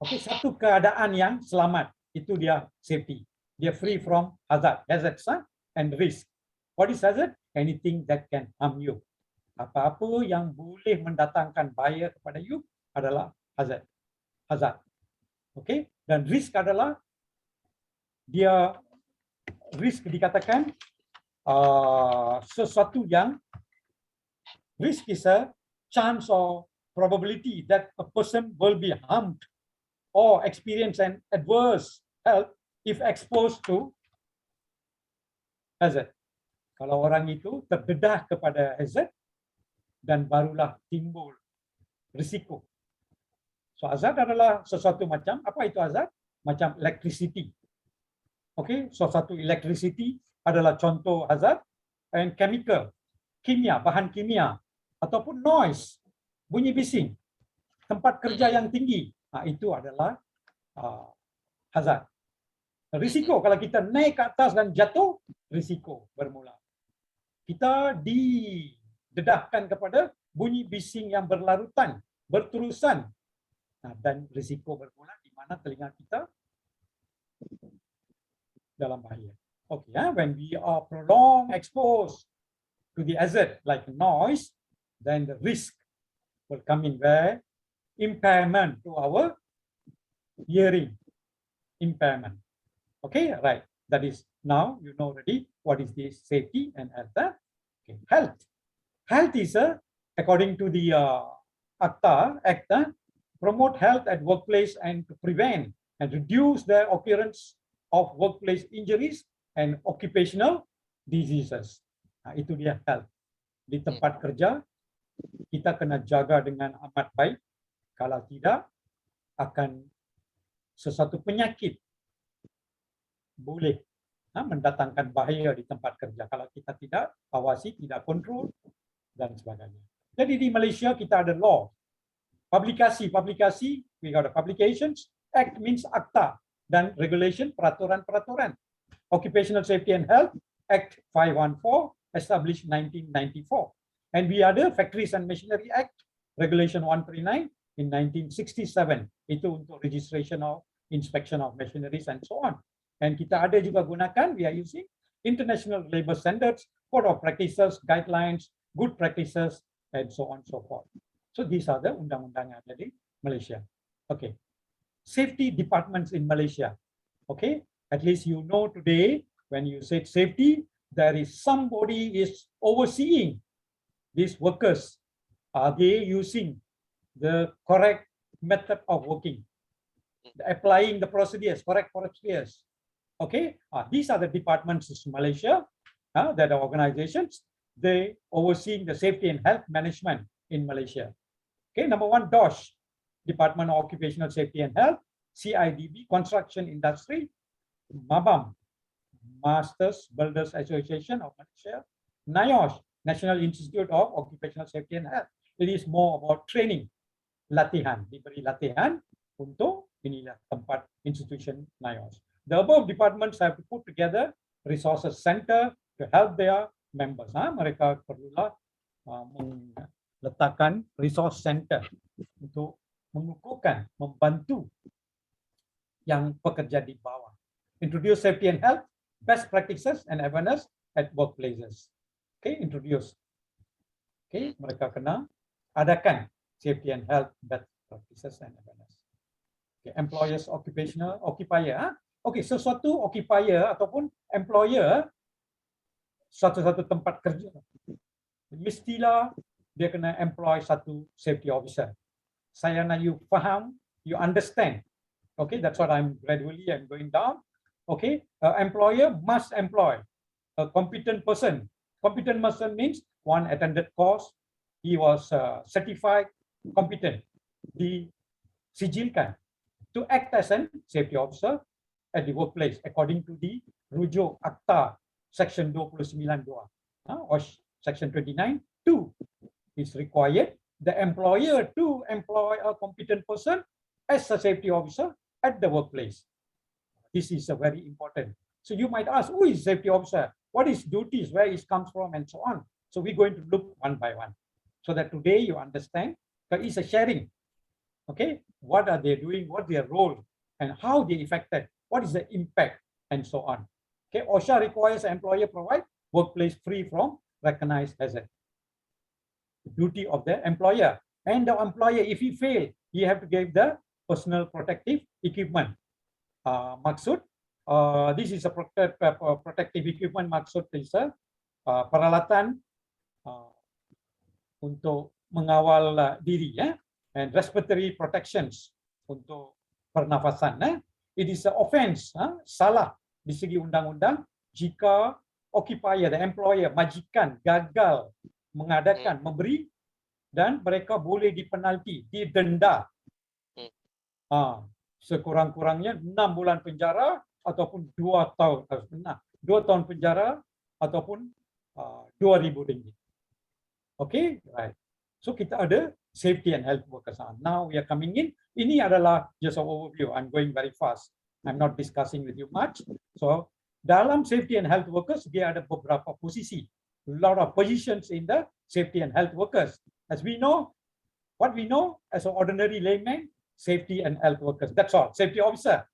Okay. Satu keadaan yang selamat. Itu dia safety. Dia free from hazards and risk. What is hazard? Anything that can harm you. Apa-apa yang boleh mendatangkan bahaya kepada you adalah hazard. Okay, dan risk adalah dia risk dikatakan sesuatu yang risk is a chance or probability that a person will be harmed or experience an adverse health if exposed to hazard. Kalau orang itu terdedah kepada hazard dan barulah timbul risiko. So hazard adalah sesuatu macam, apa itu hazard? Macam electricity. Okay, so satu electricity adalah contoh hazard, and chemical, kimia, bahan kimia, ataupun noise, bunyi bising, tempat kerja yang tinggi, itu adalah hazard. Risiko kalau kita naik ke atas dan jatuh, risiko bermula. Kita didedahkan kepada bunyi bising yang berlarutan, berterusan, dan risiko bermula di mana telinga kita dalam bahaya. Okay, when we are prolonged exposed to the hazard like noise, then the risk will come in where impairment to our hearing, impairment. Okay, right. That is, now you know already what is this safety and health. Okay. Health is according to the Act, promote health at workplace and to prevent and reduce the occurrence of workplace injuries and occupational diseases. Itu dia health. Di tempat kerja kita kena jaga dengan amat baik. Kalau tidak, akan sesuatu penyakit boleh mendatangkan bahaya di tempat kerja kalau kita tidak awasi, tidak kontrol dan sebagainya. Jadi di Malaysia kita ada law, publikasi, we got a publications, act means akta, dan regulation, peraturan. Occupational Safety and Health Act 514 established 1994, and we ada Factories and Machinery Act Regulation 139 in 1967. Itu untuk registration of inspection of machineries and so on. And kita ada juga gunakan, we are using International Labour Standards, Code of Practices, Guidelines, Good Practices, and so on so forth. So these are the undang-undang yang ada di Malaysia. Okay. Safety departments in Malaysia. Okay. At least you know today, when you said safety, there is somebody is overseeing these workers. Are they using the correct method of working? Applying the procedures, correct procedures. Okay, these are the departments in Malaysia, that are organizations. They overseeing the safety and health management in Malaysia. Okay, number one, DOSH, Department of Occupational Safety and Health, CIDB, Construction Industry, MABAM, Masters Builders Association of Malaysia, NIOSH, National Institute of Occupational Safety and Health. It is more about training, latihan, diberi latihan untuk inilah tempat institution NIOSH. The above departments have to put together resources center to help their members. Mereka perlulah meletakkan resource center untuk mengukuhkan, membantu yang pekerja di bawah. Introduce safety and health, best practices and awareness at workplaces. Okay, introduce. Okay, mereka kena adakan safety and health, best practices and awareness. Okay, employers, occupational, occupier. Okay, sesuatu occupier ataupun employer, satu-satu tempat kerja, mestilah dia kena employ satu safety officer. Saya nak you faham, you understand. Okay, that's what I'm going down. Okay, employer must employ a competent person. Competent person means one attended course, he was certified, competent, disijilkan to act as an safety officer at the workplace according to the rujuk Akta Section 29(2) or Section 29(2). It's required the employer to employ a competent person as a safety officer at the workplace. This is a very important. So you might ask, who is safety officer? What is duties? Where it comes from, and so on. So we're going to look one by one, so that today you understand that it's a sharing. Okay, what are they doing? What's their role, and how they affected? What is the impact, and so on. Okay, OSHA requires an employer provide workplace free from recognized hazard. The duty of the employer, and the employer, if he fail, he have to give the personal protective equipment. Maksud, this is a protective equipment. Maksud is peralatan untuk mengawal diri, ya, and respiratory protections untuk pernafasan. It is an offense, salah di segi undang-undang jika occupier, the employer, majikan gagal mengadakan, memberi, dan mereka boleh dipenalti, didenda. Sekurang-kurangnya 6 bulan penjara ataupun 2 tahun, 2 tahun penjara ataupun 2.000 ringgit. Okay, right. So kita ada safety and health workers. Now we are coming in. Ini adalah just an overview. I'm going very fast. I'm not discussing with you much. So dalam safety and health workers, dia ada beberapa posisi. A lot of positions in the safety and health workers. As we know, what we know as an ordinary layman, safety and health workers. That's all. Safety officer.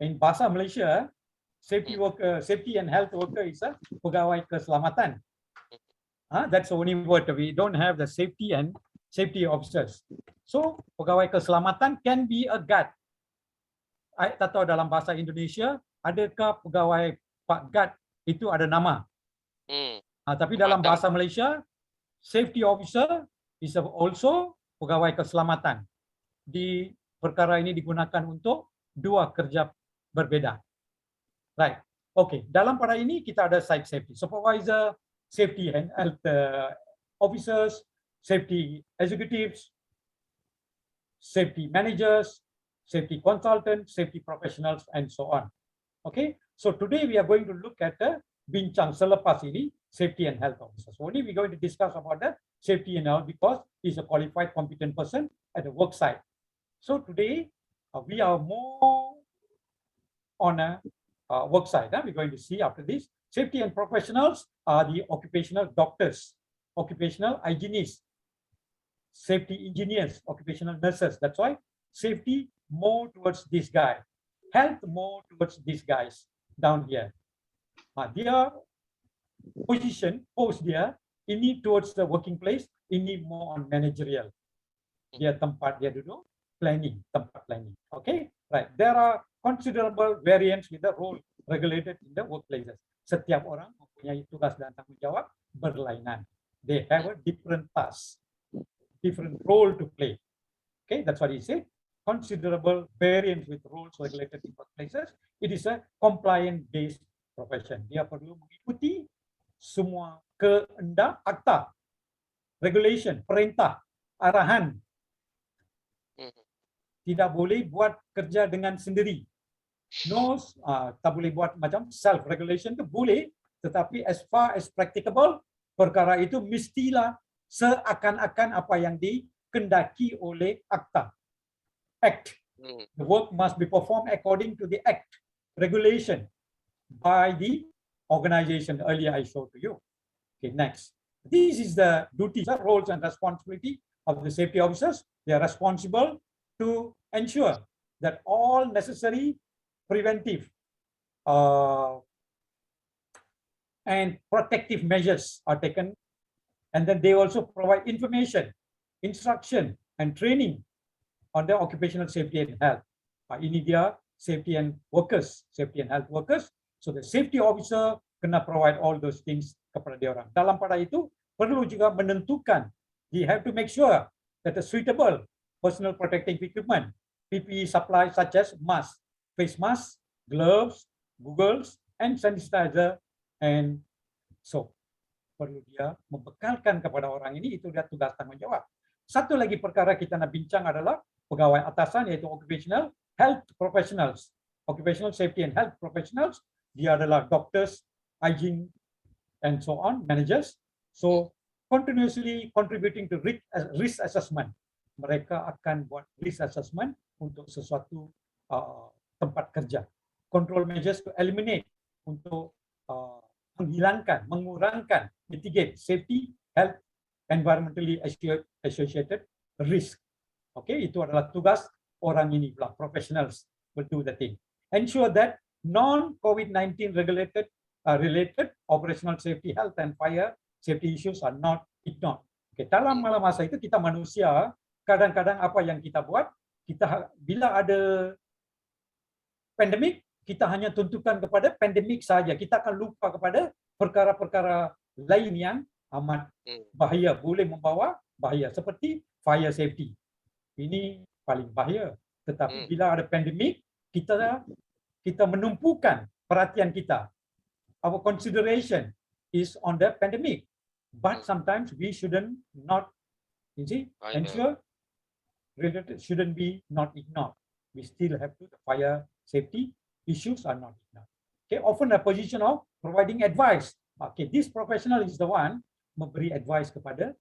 In bahasa Malaysia, safety worker, safety and health worker is a pegawai keselamatan. That's the only word. We don't have the safety and safety officers. So pegawai keselamatan can be a guard. I tak tahu dalam bahasa Indonesia adakah pegawai Pak Guard itu ada nama. Tapi dalam bahasa Malaysia, safety officer is also pegawai keselamatan. Di perkara ini digunakan untuk 2 kerja berbeda. Right. Okay. Dalam pada ini kita ada site safety supervisor, safety and health officers, safety executives, safety managers, safety consultants, safety professionals, and so on. Okay, so today we are going to look at the bincang selepas ini, safety and health officers. Only we're going to discuss about the safety and health because he's a qualified, competent person at the work site. So today we are more on a work site. We're going to see after this. Safety and professionals are the occupational doctors, occupational hygienists, safety engineers, occupational nurses. That's why safety more towards this guy, health more towards these guys down here. Their position, post dia, ini towards the working place, ini more on managerial. Dia tempat dia duduk, planning, tempat planning. Okay, right. There are considerable variants with the role regulated in the workplaces. Setiap orang mempunyai tugas dan tanggung jawab berlainan. They have a different task, different role to play. Okay, that's what he said. Considerable variance with roles regulated in workplaces. It is a compliant-based profession. Dia perlu mengikuti semua kehendak, akta, regulation, perintah, arahan. Tidak boleh buat kerja dengan sendiri. No, tak boleh buat macam self-regulation tu boleh, tetapi as far as practicable, perkara itu mestilah seakan-akan apa yang dikendaki oleh akta. Act. The work must be performed according to the act, regulation by the organization. Earlier I showed to you. Okay, next. This is the duties, roles and responsibility of the safety officers. They are responsible to ensure that all necessary preventive and protective measures are taken, and then they also provide information, instruction, and training on the occupational safety and health. Ini dia safety and workers, safety and health workers. So the safety officer kena provide all those things kepada dia orang. Dalam pada itu perlu juga menentukan, they have to make sure that the suitable personal protective equipment, PPE supply such as mask, face mask, gloves, goggles, and sanitizer, and so perlu dia membekalkan kepada orang ini, itu dia tugas tanggung jawab. Satu lagi perkara kita nak bincang adalah pegawai atasan, yaitu occupational health professionals, occupational safety and health professionals. Dia adalah doctors, hygiene, and so on, managers. So continuously contributing to risk assessment. Mereka akan buat risk assessment untuk sesuatu tempat kerja. Control measures to eliminate, untuk menghilangkan, mengurangkan, mitigate safety, health, environmentally associated risk. Okay, itu adalah tugas orang ini pula, professionals will do the thing. Ensure that non-COVID-19 related operational safety, health, and fire safety issues are not ignored. Okay, dalam masa itu kita manusia, kadang-kadang apa yang kita buat, kita bila ada pandemik, kita hanya tuntukkan kepada pandemik saja. Kita akan lupa kepada perkara-perkara lain yang amat bahaya, boleh membawa bahaya seperti fire safety. Ini paling bahaya. Tetapi bila ada pandemik, kita menumpukan perhatian kita. Our consideration is on the pandemic. But sometimes we shouldn't not, you see, ensure related shouldn't be not ignored. We still have to, the fire safety issues are not ignored. Okay, often a position of providing advice. Okay, this professional is the one memberi advice kepada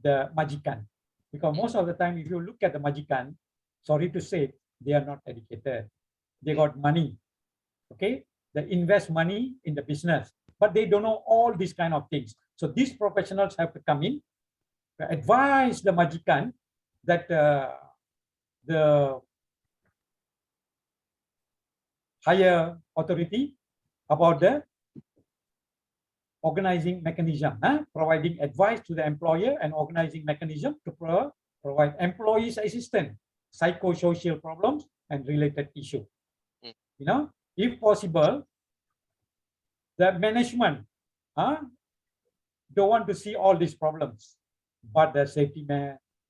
the majikan. Because most of the time, if you look at the majikan, sorry to say, they are not educated. They got money. Okay, they invest money in the business, but they don't know all these kind of things. So these professionals have to come in, advise the majikan that the higher authority about the organizing mechanism, providing advice to the employer and organizing mechanism to provide employees assistance, psychosocial problems and related issue. You know, if possible, the management don't want to see all these problems, but the safety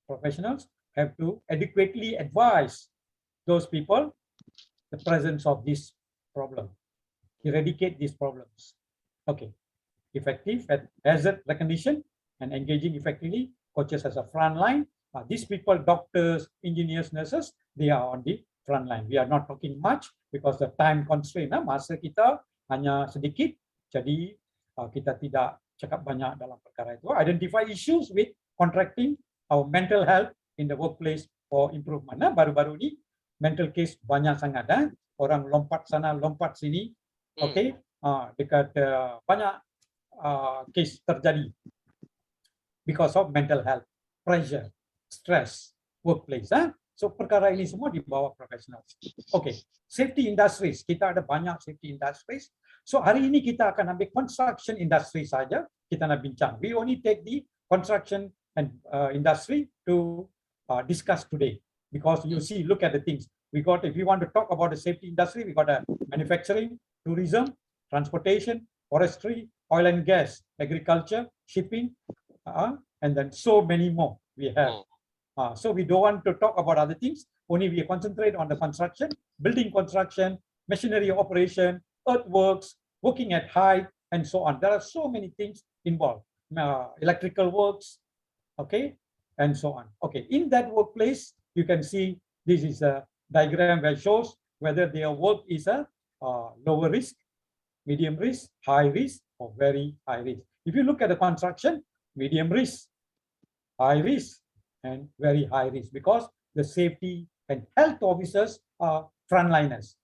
professionals have to adequately advise those people the presence of this problem, eradicate these problems. Okay, effective at hazard recognition and engaging effectively, coaches as a front line. These people, doctors, engineers, nurses, they are on the front line. We are not talking much because the time constraint, masa kita hanya sedikit, jadi kita tidak cakap banyak dalam perkara itu. Identify issues with contracting our mental health in the workplace for improvement. Baru-baru ini mental case banyak sangat, orang lompat sana, lompat sini. Okay, dekat banyak case terjadi because of mental health, pressure, stress, workplace. So perkara ini semua di bawah professional. Okay, safety industries, kita ada banyak safety industries. So hari ini kita akan ambil construction industry saja, kita nak bincang. We only take the construction and industry to discuss today because you see, look at the things. We got, if you want to talk about the safety industry, we got a manufacturing, tourism, transportation, forestry, oil and gas, agriculture, shipping, and then so many more we have. So we don't want to talk about other things. Only we concentrate on the construction, building construction, machinery operation, earthworks, working at height, and so on. There are so many things involved. Electrical works, okay, and so on. Okay, in that workplace, you can see this is a diagram that shows whether their work is a lower risk, medium risk, high risk, or very high risk. If you look at the construction, medium risk, high risk, and very high risk, because the safety and health officers are frontliners.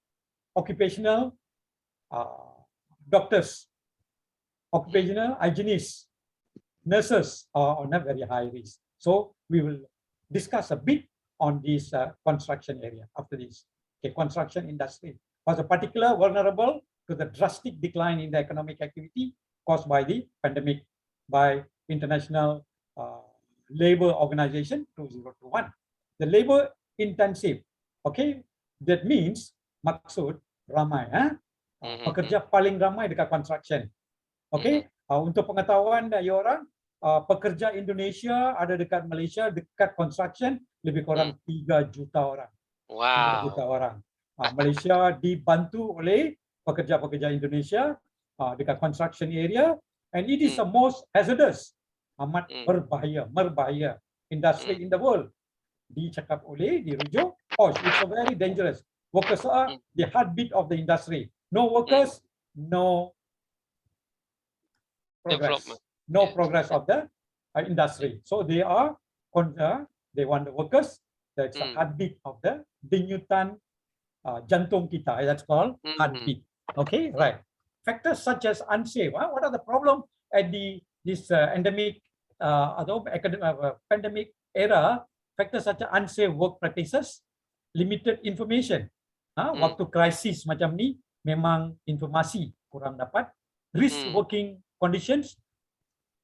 Occupational doctors, occupational hygienists, nurses are on a very high risk. So we will discuss a bit on this construction area after this. Okay, construction industry was a particular vulnerable to the drastic decline in the economic activity caused by the pandemic by International Labor Organization 2021. The labor intensive, okay, that means maksud ramai, pekerja paling ramai dekat construction. Okay, untuk pengetahuan dari orang, pekerja Indonesia ada dekat Malaysia dekat construction lebih kurang 3 juta orang. Wow. 3 juta orang. Malaysia dibantu oleh pekerja-pekerja Indonesia dekat construction area, and it is the most hazardous, amat berbahaya industry in the world. Dicakap oleh, dirujuk, oh, it's a very dangerous. Workers are the heartbeat of the industry. No workers, no progress. No progress of the industry. So they are, they want the workers. That's the heartbeat of the denyutan jantung kita. That's called heartbeat. Okay, right. Factors such as unsafe. What are the problems at this endemic pandemic era? Factors such as unsafe work practices, limited information. Waktu krisis macam ni, memang informasi kurang dapat. Risk working conditions,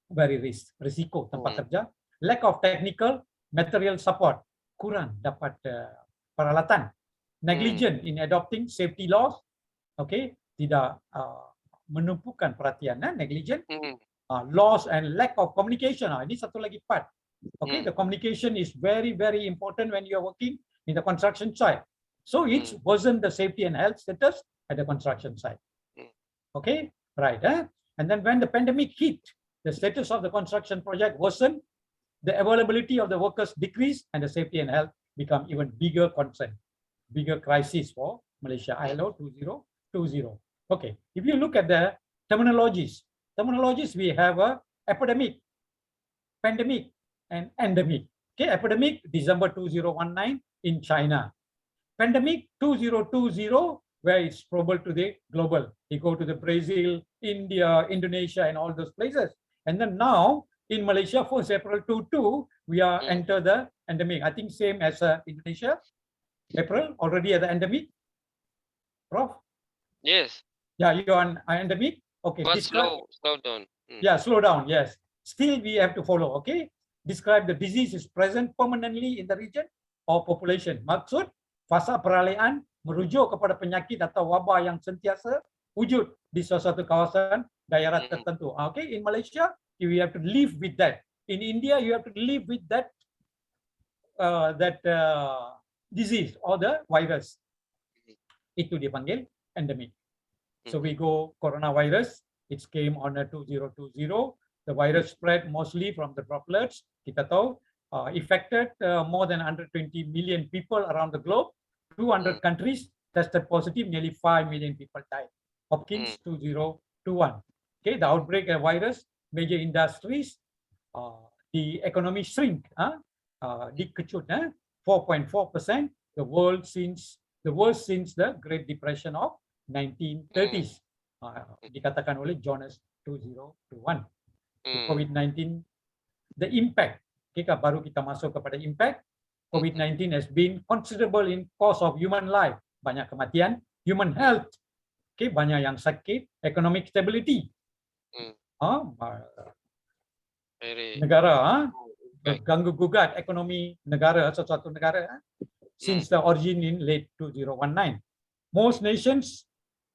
very risiko tempat kerja. Lack of technical material support, kurang dapat peralatan. Negligent in adopting safety laws, okay, tidak menumpukan perhatian, negligent, Mm. loss and lack of communication. Ini satu lagi part. Okay, Mm. the communication is very, very important when you are working in the construction site. So it wasn't the safety and health status at the construction site. Okay, right. And then when the pandemic hit, the status of the construction project worsened, the availability of the workers decreased, and the safety and health become even bigger concern, bigger crisis for Malaysia. ILO 2020. Okay, if you look at the terminologies, we have a epidemic, pandemic, and endemic. Okay, epidemic December 2019 in China. Pandemic 2020, where it's probable to the global. You go to the Brazil, India, Indonesia, and all those places. And then now in Malaysia, 1st April 22, we are enter the endemic. I think same as Indonesia. April already at the endemic. Prof? Yes. Yeah, you're on endemic. Okay. But slow down. Yeah, slow down. Yes. Still, we have to follow. Okay. Describe the disease is present permanently in the region or population. Maksud fasa peralihan merujuk kepada penyakit atau wabah yang sentiasa wujud di suatu kawasan daerah tertentu. Okay, in Malaysia, you have to live with that. In India, you have to live with that disease or the virus. Itu dipanggil endemic. So we go coronavirus. It came on 2020. The virus spread mostly from the droplets. Kita tahu affected more than 120 million people around the globe. 200 countries tested positive, nearly 5 million people died. Hopkins 2021. Okay, the outbreak of virus, major industries, the economy shrink, dikecut, 4.4%. The world since the Great Depression of 1930s. Dikatakan oleh Jonas 2021. COVID-19, the impact. Okay, baru kita masuk kepada impact. COVID-19 has been considerable in cost of human life. Banyak kematian, human health. Okay, banyak yang sakit, economic stability. Negara ganggu gugat ekonomi negara, sesuatu negara since the origin in late 2019. Most nations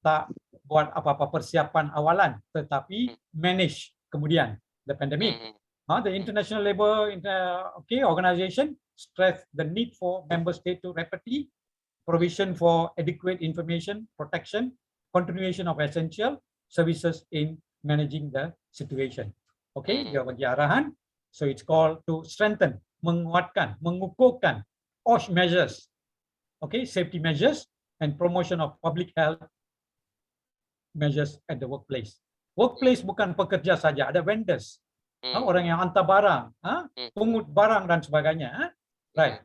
tak buat apa-apa persiapan awalan, tetapi manage kemudian the pandemic. The International Labour Organization stressed the need for member states to rapidly provision for adequate information protection, continuation of essential services in managing the situation. Okay, dia bagi arahan. So it's called to strengthen, menguatkan, mengukuhkan OSH measures, okay, safety measures and promotion of public health measures at the workplace. Workplace bukan pekerja saja, ada vendors, orang yang hantar barang, pungut barang dan sebagainya. Right.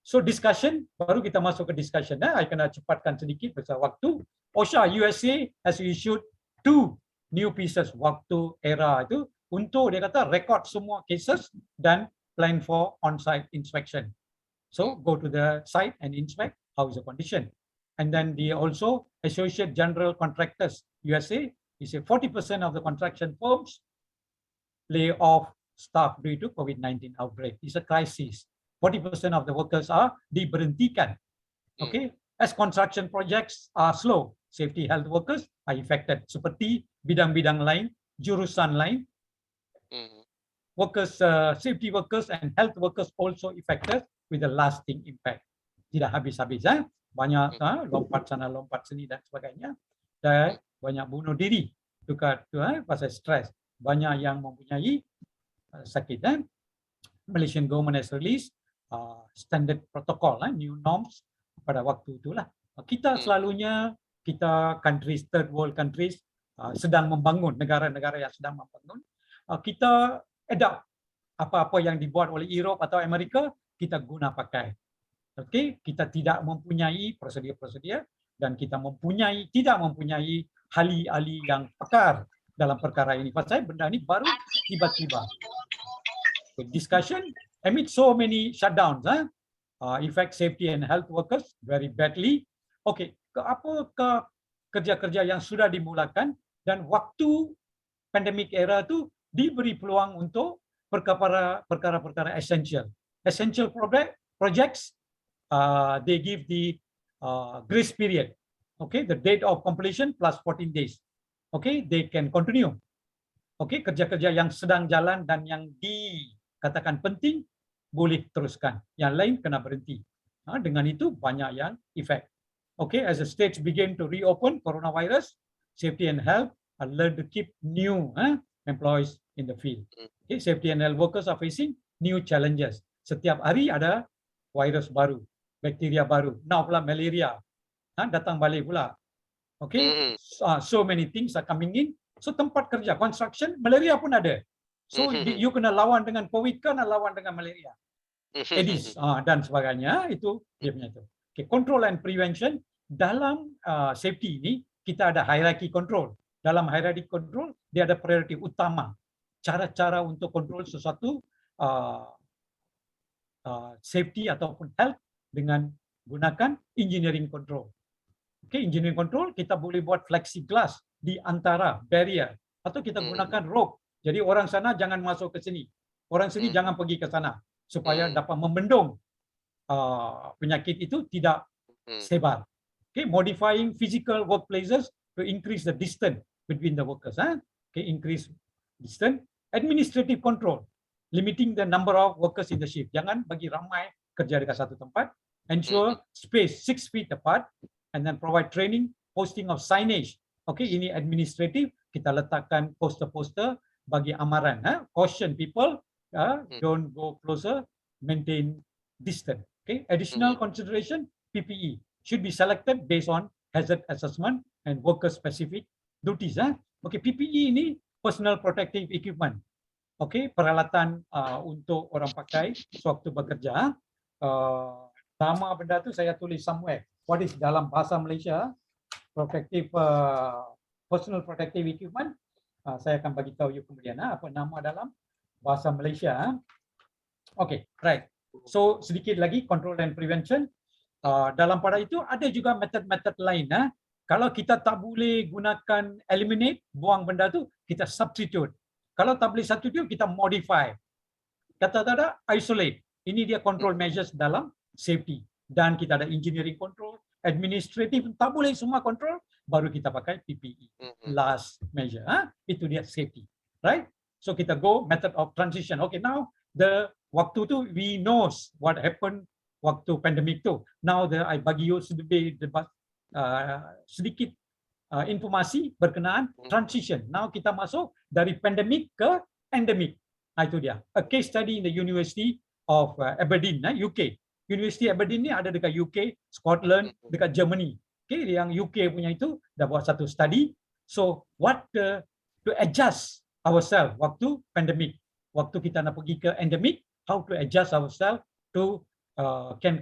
So discussion, baru kita masuk ke discussion. I kena cepatkan sedikit besar waktu. OSHA USA has issued 2 new pieces waktu era itu untuk dia kata record semua cases dan plan for on-site inspection. So go to the site and inspect how is the condition. And then the also Associate General Contractors USA is 40% of the construction firms lay off staff due to COVID-19 outbreak. It's a crisis. 40% of the workers are diberhentikan. Okay, as construction projects are slow, safety health workers are affected. Seperti bidang-bidang lain, jurusan lain, workers, safety workers and health workers also affected with a lasting impact. Tidak habis-habis, banyak lompat sana, lompat sini dan sebagainya. Dan banyak bunuh diri juga pasal stres. Banyak yang mempunyai sakit. Malaysian government has released standard protocol, new norms pada waktu itulah. Kita selalunya, kita countries, third world countries sedang membangun, negara-negara yang sedang membangun, kita adapt apa-apa yang dibuat oleh Europe atau Amerika, kita guna pakai. Okay, kita tidak mempunyai prosedur-prosedur dan kita tidak mempunyai ahli-ahli yang pakar dalam perkara ini. Pasal benda ini baru tiba-tiba. Discussion amid so many shutdowns, affect safety and health workers very badly. Okay, apakah kerja-kerja yang sudah dimulakan dan waktu pandemic era itu diberi peluang untuk perkara-perkara essential. Essential projects, they give the grace period. Okay, the date of completion plus 14 days. okay, they can continue. Okay, kerja-kerja yang sedang jalan dan yang dikatakan penting boleh teruskan. Yang lain kena berhenti. Dengan itu banyak yang efek. Okay, as the states begin to reopen coronavirus, safety and health are learn to keep new employees in the field. Okay, safety and health workers are facing new challenges. Setiap hari ada virus baru, bakteria baru. Now pula malaria, datang balik pula. Okay, so many things are coming in. So tempat kerja, construction, malaria pun ada. So you kena lawan dengan COVID kan, lawan dengan malaria. Aedes dan sebagainya, itu dia punya itu. Okay, control and prevention dalam safety ini kita ada hierarchy control. Dalam hierarchy control dia ada priority utama. Cara-cara untuk kontrol sesuatu safety ataupun health dengan gunakan engineering control. Okay, engineering control kita boleh buat plexiglass di antara barrier atau kita gunakan rope. Jadi orang sana jangan masuk ke sini. Orang sini jangan pergi ke sana supaya dapat membendung penyakit itu tidak sebar. Okay, modifying physical workplaces to increase the distance between the workers. Okay, increase distance. Administrative control, limiting the number of workers in the shift. Jangan bagi ramai kerja dekat satu tempat. Ensure space 6 feet apart, and then provide training, posting of signage. Okay, ini administrative. Kita letakkan poster-poster bagi amaran. Caution people, don't go closer, maintain distance. Okay, additional consideration, PPE should be selected based on hazard assessment and worker-specific duties. Okay, PPE ini personal protective equipment. Okay, peralatan untuk orang pakai sewaktu bekerja. Nama benda tu saya tulis somewhere. What is dalam bahasa Malaysia? Protective personal protective equipment. Saya akan bagi tahu you kemudian apa nama dalam bahasa Malaysia. Okay, right. So sedikit lagi control and prevention. Dalam pada itu ada juga metod-metod lain. Kalau kita tak boleh gunakan eliminate, buang benda tu, kita substitute. Kalau tak boleh substitute, kita modify. Kata tak ada, isolate. Ini dia control measures dalam safety. Dan kita ada engineering control, administrative, tak boleh semua control, baru kita pakai PPE. Last measure. Itu dia safety. Right? So kita go method of transition. Okay, now the waktu tu we knows what happened waktu pandemik tu. Now I bagi you sedikit informasi berkenaan transition. Now kita masuk dari pandemik ke endemic. Itu dia. A case study in the University of Aberdeen, UK. University Aberdeen ni ada dekat UK, Scotland, dekat Germany. Okay, yang UK punya itu dah buat satu study. So what to adjust ourselves waktu pandemik, waktu kita nak pergi ke endemic, how to adjust ourselves to can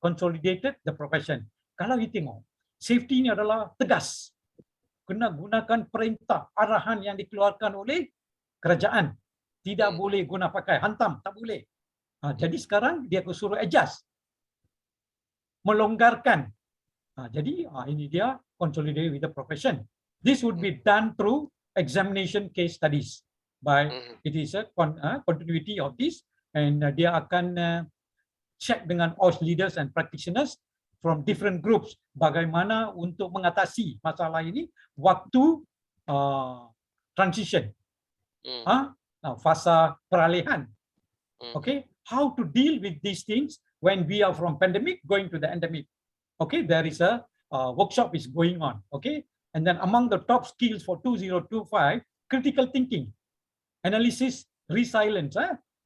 consolidated the profession. Kalau you tengok, safety ini adalah tegas. Kena gunakan perintah, arahan yang dikeluarkan oleh kerajaan. Tidak boleh guna pakai, hantam, tak boleh. Jadi sekarang dia suruh adjust. Melonggarkan. Jadi ini dia consolidate with the profession. This would be done through examination case studies. It is a continuity of this, and dia akan check dengan OS leaders and practitioners from different groups bagaimana untuk mengatasi masalah ini waktu transition, fasa peralihan. Okay, how to deal with these things when we are from pandemic going to the endemic. Okay, there is a workshop is going on. Okay, and then among the top skills for 2025, critical thinking, analysis, resilience.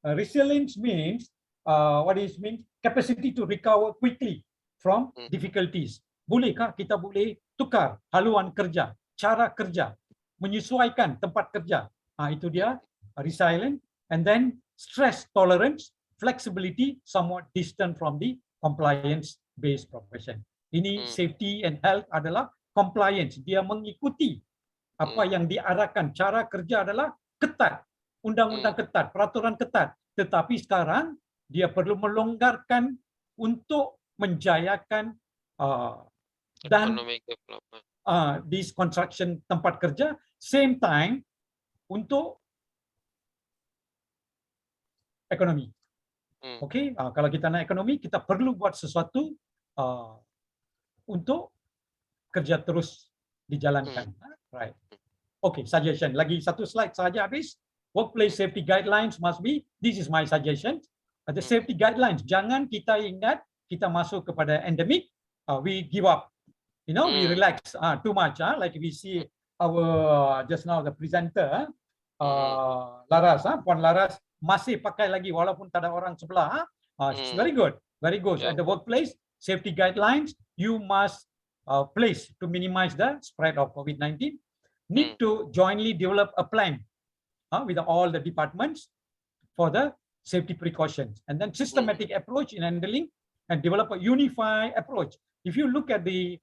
Resilience means what is means capacity to recover quickly from difficulties. Bolehkah kita boleh tukar haluan kerja, cara kerja, menyesuaikan tempat kerja? Itu dia resilient. And then stress tolerance, flexibility, somewhat distant from the compliance-based profession. Ini safety and health adalah compliance. Dia mengikuti apa yang diarahkan. Cara kerja adalah ketat, undang-undang ketat, peraturan ketat. Tetapi sekarang dia perlu melonggarkan untuk menjayakan dan this construction tempat kerja, same time untuk ekonomi. Okay, kalau kita nak ekonomi, kita perlu buat sesuatu untuk kerja terus dijalankan. Right. Okay, suggestion. Lagi satu slide saja habis. Workplace safety guidelines must be, this is my suggestion. The safety guidelines, jangan kita ingat kita masuk kepada endemic, we give up. You know, we relax too much. Like we see our, just now the presenter, Laras, Puan Laras, masih pakai lagi walaupun tak ada orang sebelah. It's very good, very good. At the workplace, safety guidelines, you must place to minimize the spread of COVID-19. Need to jointly develop a plan with all the departments for the safety precautions, and then systematic approach in handling and develop a unified approach. If you look at the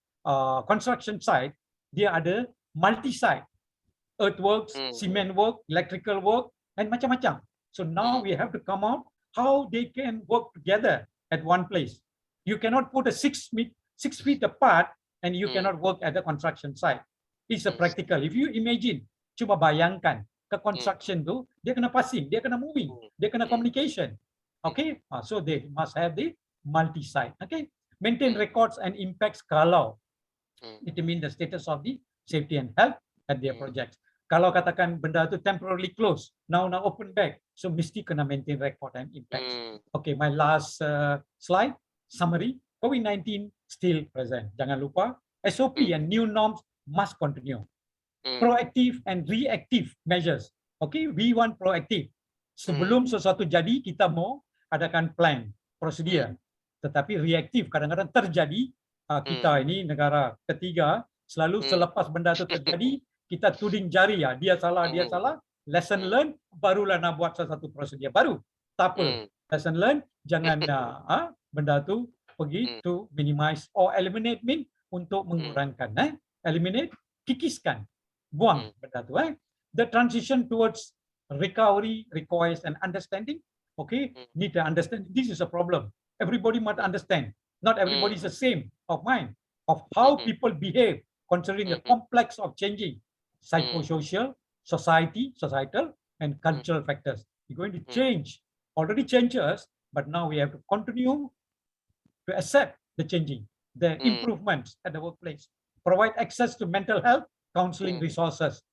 construction site, there are the multi-site, earthworks, cement work, electrical work, and macam-macam. So now we have to come out how they can work together at one place. You cannot put a 6 feet apart and you cannot work at the construction site. It's a practical. If you imagine, cuba bayangkan ke construction tu, dia kena passing, dia kena moving, dia kena communication. Okay, so they must have the multi-site. Okay, maintain records and impacts kalau determine the status of the safety and health at their projects. Kalau katakan benda tu temporarily close, now open back, so mesti kena maintain record and impacts. Okay, my last slide summary. COVID-19 still present. Jangan lupa SOP and new norms must continue. Proactive and reactive measures. Okay, we want proactive. Sebelum sesuatu jadi, kita mau adakan plan, prosedur. Tetapi reaktif kadang-kadang terjadi. Kita ini negara ketiga, selalu selepas benda itu terjadi, kita tuding jari ya, dia salah, lesson learned, barulah nak buat sesuatu prosedur baru. Tak apa, lesson learned, jangan benda itu pergi to minimize or eliminate mean untuk mengurangkan. Eliminate, kikiskan, buang benda itu. The transition towards recovery requires an understanding. Okay, need to understand this is a problem. Everybody must understand. Not everybody is the same of mind of how people behave considering the complex of changing psychosocial, societal, and cultural factors. We're going to change, already changes, but now we have to continue to accept the changing, the improvements at the workplace, provide access to mental health, counseling resources.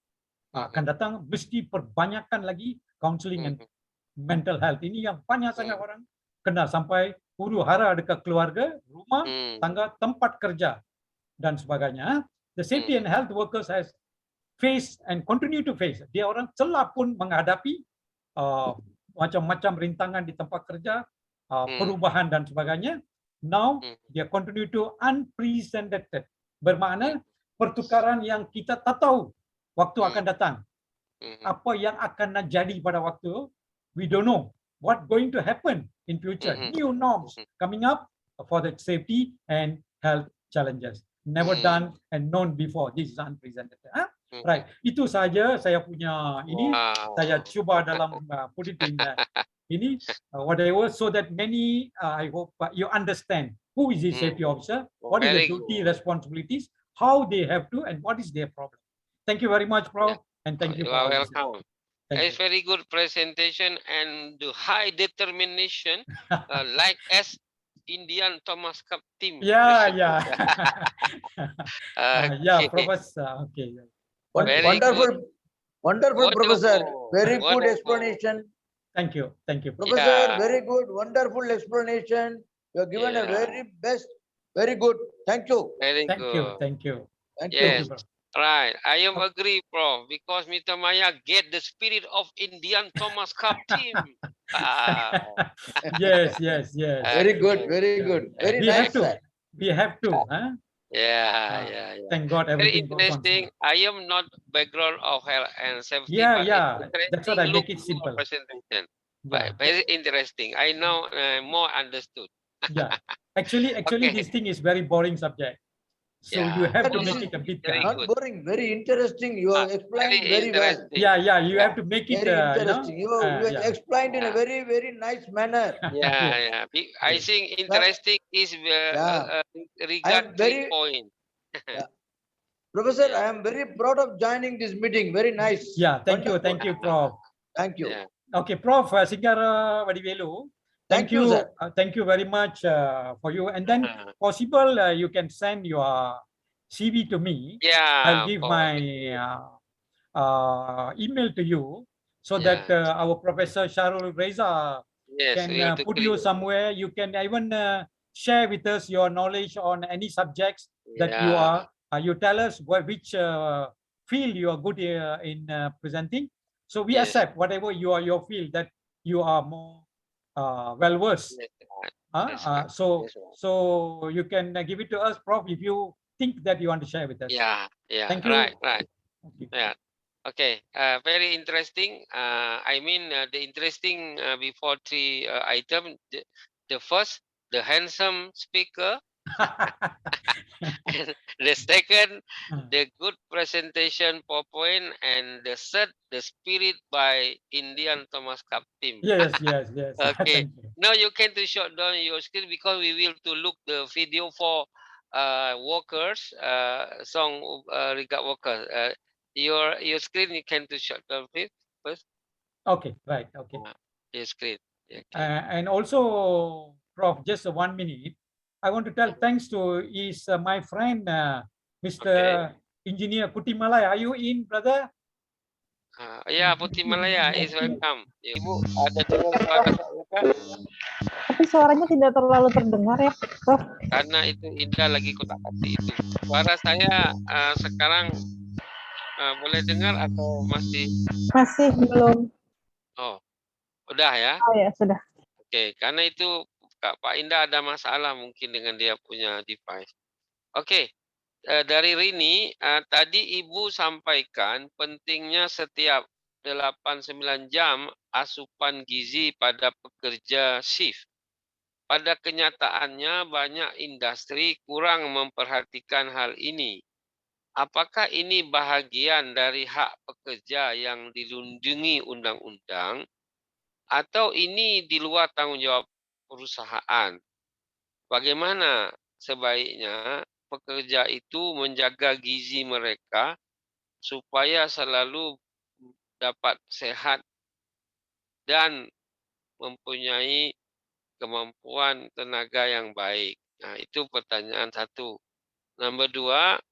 Akan datang mesti perbanyakkan lagi counseling and mental health. Ini yang banyak sangat orang kena sampai huru hara dekat keluarga, rumah, tangga, tempat kerja dan sebagainya. The safety and health workers has faced and continue to face. Dia orang telah pun menghadapi macam-macam rintangan di tempat kerja, perubahan dan sebagainya. Now dia continue to unprecedented. Bermakna pertukaran yang kita tak tahu waktu akan datang. Apa yang akan jadi pada waktu, we don't know what going to happen in future. New norms coming up for the safety and health challenges. Never done and known before. This is unprecedented. Right. Itu saja saya punya ini. Saya cuba dalam put it in ini whatever so that many I hope you understand who is the safety officer, what is the duty, responsibilities, how they have to, and what is their problem. Thank you very much, Prof. And thank you. You are welcome. It's very good presentation and the high determination, like as Indian Thomas Cup team. Yeah. Okay. Professor. Okay. Wonderful, Professor. Very good explanation. Thank you, Professor. Very good, wonderful explanation. You have given a very best. Very good. Thank you. Thank you. Yes. Right, I am agree, Prof. Because Mr. Maya get the spirit of Indian Thomas Cup team. Yes. Very good. Very nice. We have to. Yeah. Thank God. Very Everything interesting. I am not background of health and safety. Yeah. That's what I make it simple. Presentation. But very interesting. I now more understood. Yeah. Actually, okay. This thing is very boring subject. So you have to make it a bit not boring, very interesting. You have explained very well. Yeah. You have to make it very interesting. You have explained in a very nice manner. Yeah. I think interesting is regard to point. Professor, I am very proud of joining this meeting. Very nice. Yeah, thank you, Prof. Thank you. Okay, Prof. Singgara Vadivelu. Thank you. Sir. Thank you very much for you. And then possible you can send your CV to me. Yeah. I'll give my email to you so Yeah. that our Professor Sharul Reza Yes, can we have to put you somewhere. You can even share with us your knowledge on any subjects that you Yeah. are. You tell us which field you are good in presenting. So we Yes. accept whatever your field that you are more well versed. Yes, right. That's right. So That's right. so you can give it to us, Prof, if you think that you want to share with us. Yeah, yeah, Thank you. right, right. Okay. Yeah. Okay. Very interesting. I mean, the interesting before three item. The first, the handsome speaker. And the second, the good presentation PowerPoint, and the third, the spirit by Indian Thomas Cup team. Yes. Okay. Thank you. Now you can to shut down your screen because we will to look the video for workers song regard workers. Your screen you can to shut down please first. Okay, right. Okay. Your screen. Okay. And also, Prof, just 1 minute. I want to tell thanks to my friend, Mr. Engineer Kutimalai. Are you in, brother? Ya, Putih Malaya is welcome. Ibu ada dengar suara saya kah? Tapi suaranya tidak terlalu terdengar ya, Prof. Karena itu Indah lagi kotak-katik itu. Suara saya sekarang boleh dengar atau masih? Masih belum. Oh, udah ya. Oh ya, sudah. Oke, karena itu Pak Indah ada masalah mungkin dengan dia punya device. Oke, dari Rini, tadi Ibu sampaikan pentingnya setiap 8-9 jam asupan gizi pada pekerja shift. Pada kenyataannya banyak industri kurang memperhatikan hal ini. Apakah ini bahagian dari hak pekerja yang dilindungi undang-undang atau ini di luar tanggung jawab perusahaan? Bagaimana sebaiknya pekerja itu menjaga gizi mereka supaya selalu dapat sehat dan mempunyai kemampuan tenaga yang baik. Nah, itu pertanyaan satu. Nomor 2,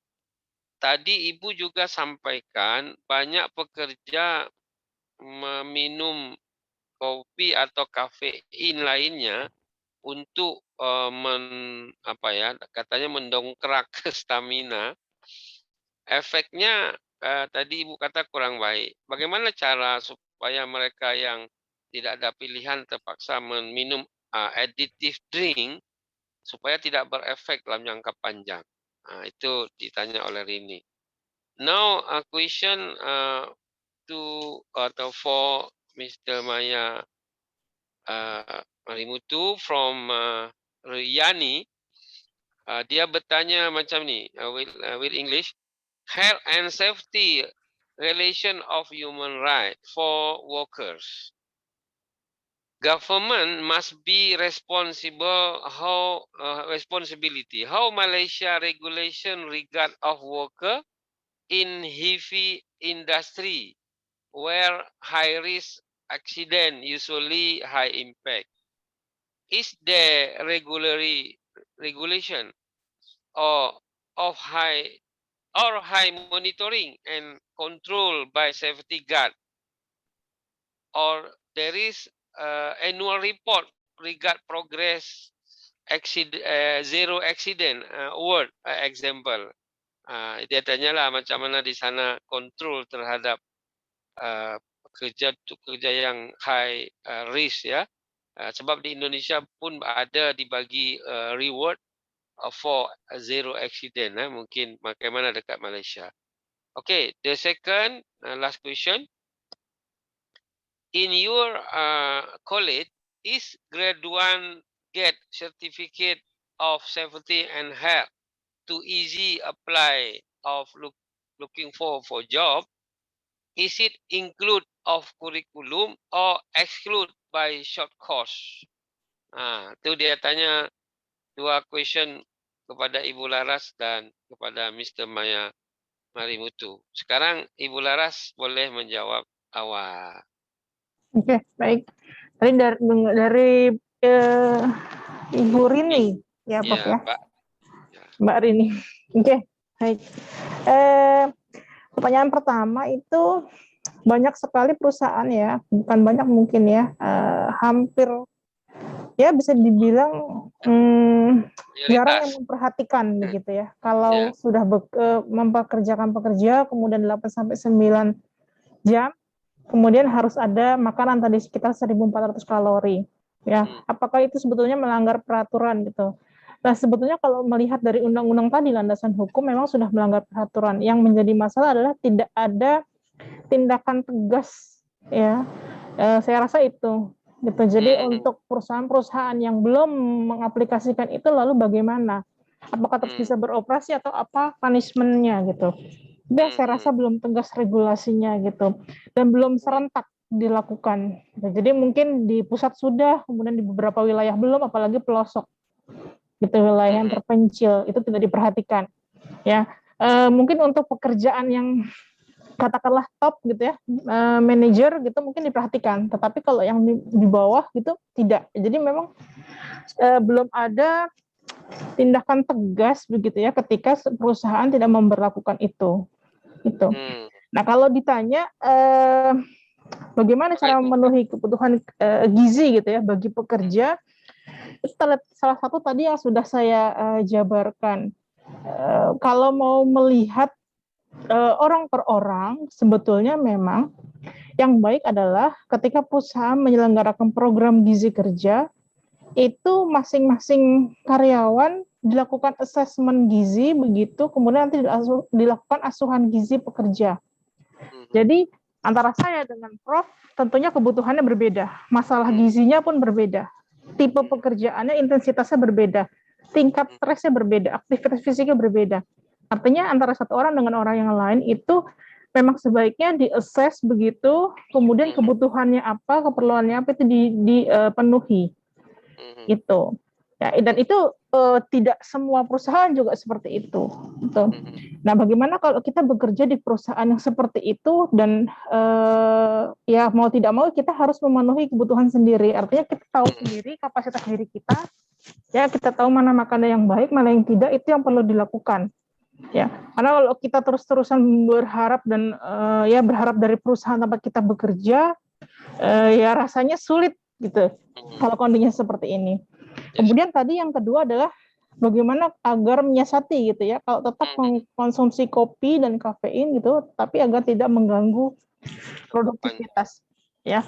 tadi Ibu juga sampaikan banyak pekerja meminum kopi atau kafein lainnya untuk katanya mendongkrak stamina. Efeknya tadi Ibu kata kurang baik. Bagaimana cara supaya mereka yang tidak ada pilihan terpaksa meminum additive drink supaya tidak berefek dalam jangka panjang? Itu ditanya oleh Rini. Now a question for Mr. Maya Marimutu from Yani. Dia bertanya macam ni with English. Health and safety relation of human right for workers. Government must be responsibility. How Malaysia regulation regard of worker in heavy industry where high risk accident usually high impact. Is there regulation or of high monitoring and control by safety guard, or there is annual report regard progress zero accident award example. Dia tanyalah macam mana di sana kontrol terhadap pekerja yang high risk ya. Sebab di Indonesia pun ada dibagi reward for zero accident. Mungkin bagaimana dekat Malaysia. Okay, the second last question. In your college, is grade 1 get certificate of safety and health to easy apply of looking for job? Is it include of curriculum or exclude by short course? Itu dia tanya 2 question kepada Ibu Laras dan kepada Mr. Maya Marimutu. Sekarang Ibu Laras boleh menjawab awal. Oke, baik. Tadi dari Ibu Rini, ya Prof ya. Mbak. Mbak Rini. Oke, baik. Pertanyaan pertama itu banyak sekali perusahaan ya, bukan banyak mungkin ya, hampir ya bisa dibilang jarang yang Prioritas. memperhatikan begitu ya. Kalau Ya. sudah mempekerjakan pekerja kemudian 8 sampai 9 jam, kemudian harus ada makanan tadi sekitar 1.400 kalori. Ya, apakah itu sebetulnya melanggar peraturan gitu? Nah, sebetulnya kalau melihat dari undang-undang tadi landasan hukum memang sudah melanggar peraturan. Yang menjadi masalah adalah tidak ada tindakan tegas ya. Saya rasa itu gitu. Jadi untuk perusahaan-perusahaan yang belum mengaplikasikan itu lalu bagaimana? Apakah terus bisa beroperasi atau apa punishment-nya gitu? Udah, saya rasa belum tegas regulasinya gitu dan belum serentak dilakukan. Jadi mungkin di pusat sudah, kemudian di beberapa wilayah belum, apalagi pelosok gitu, wilayah yang terpencil itu tidak diperhatikan. Ya, mungkin untuk pekerjaan yang katakanlah top gitu ya, manajer gitu mungkin diperhatikan, tetapi kalau yang di bawah gitu tidak. Jadi memang belum ada tindakan tegas begitu ya ketika perusahaan tidak memberlakukan itu. Gitu. Nah, kalau ditanya bagaimana cara memenuhi kebutuhan gizi gitu ya bagi pekerja, itu salah satu tadi yang sudah saya jabarkan. Kalau mau melihat orang per orang, sebetulnya memang yang baik adalah ketika perusahaan menyelenggarakan program gizi kerja, itu masing-masing karyawan dilakukan asesmen gizi begitu, kemudian nanti dilakukan asuhan gizi pekerja. Jadi antara saya dengan Prof tentunya kebutuhannya berbeda, masalah gizinya pun berbeda, tipe pekerjaannya, intensitasnya berbeda, tingkat stresnya berbeda, aktivitas fisiknya berbeda. Artinya antara satu orang dengan orang yang lain itu memang sebaiknya di-assess begitu, kemudian kebutuhannya apa, keperluannya apa itu dipenuhi. Gitu. Ya, dan itu tidak semua perusahaan juga seperti itu. Gitu. Nah, bagaimana kalau kita bekerja di perusahaan yang seperti itu dan ya mau tidak mau kita harus memenuhi kebutuhan sendiri. Artinya kita tahu sendiri kapasitas diri kita. Ya, kita tahu mana makanan yang baik, mana yang tidak, itu yang perlu dilakukan. Ya, karena kalau kita terus-terusan berharap dan ya berharap dari perusahaan tempat kita bekerja, ya rasanya sulit gitu. Kalau kondisinya seperti ini. Kemudian tadi yang kedua adalah bagaimana agar menyiasati gitu ya, kalau tetap mengkonsumsi kopi dan kafein gitu, tapi agar tidak mengganggu produktivitas. Ya.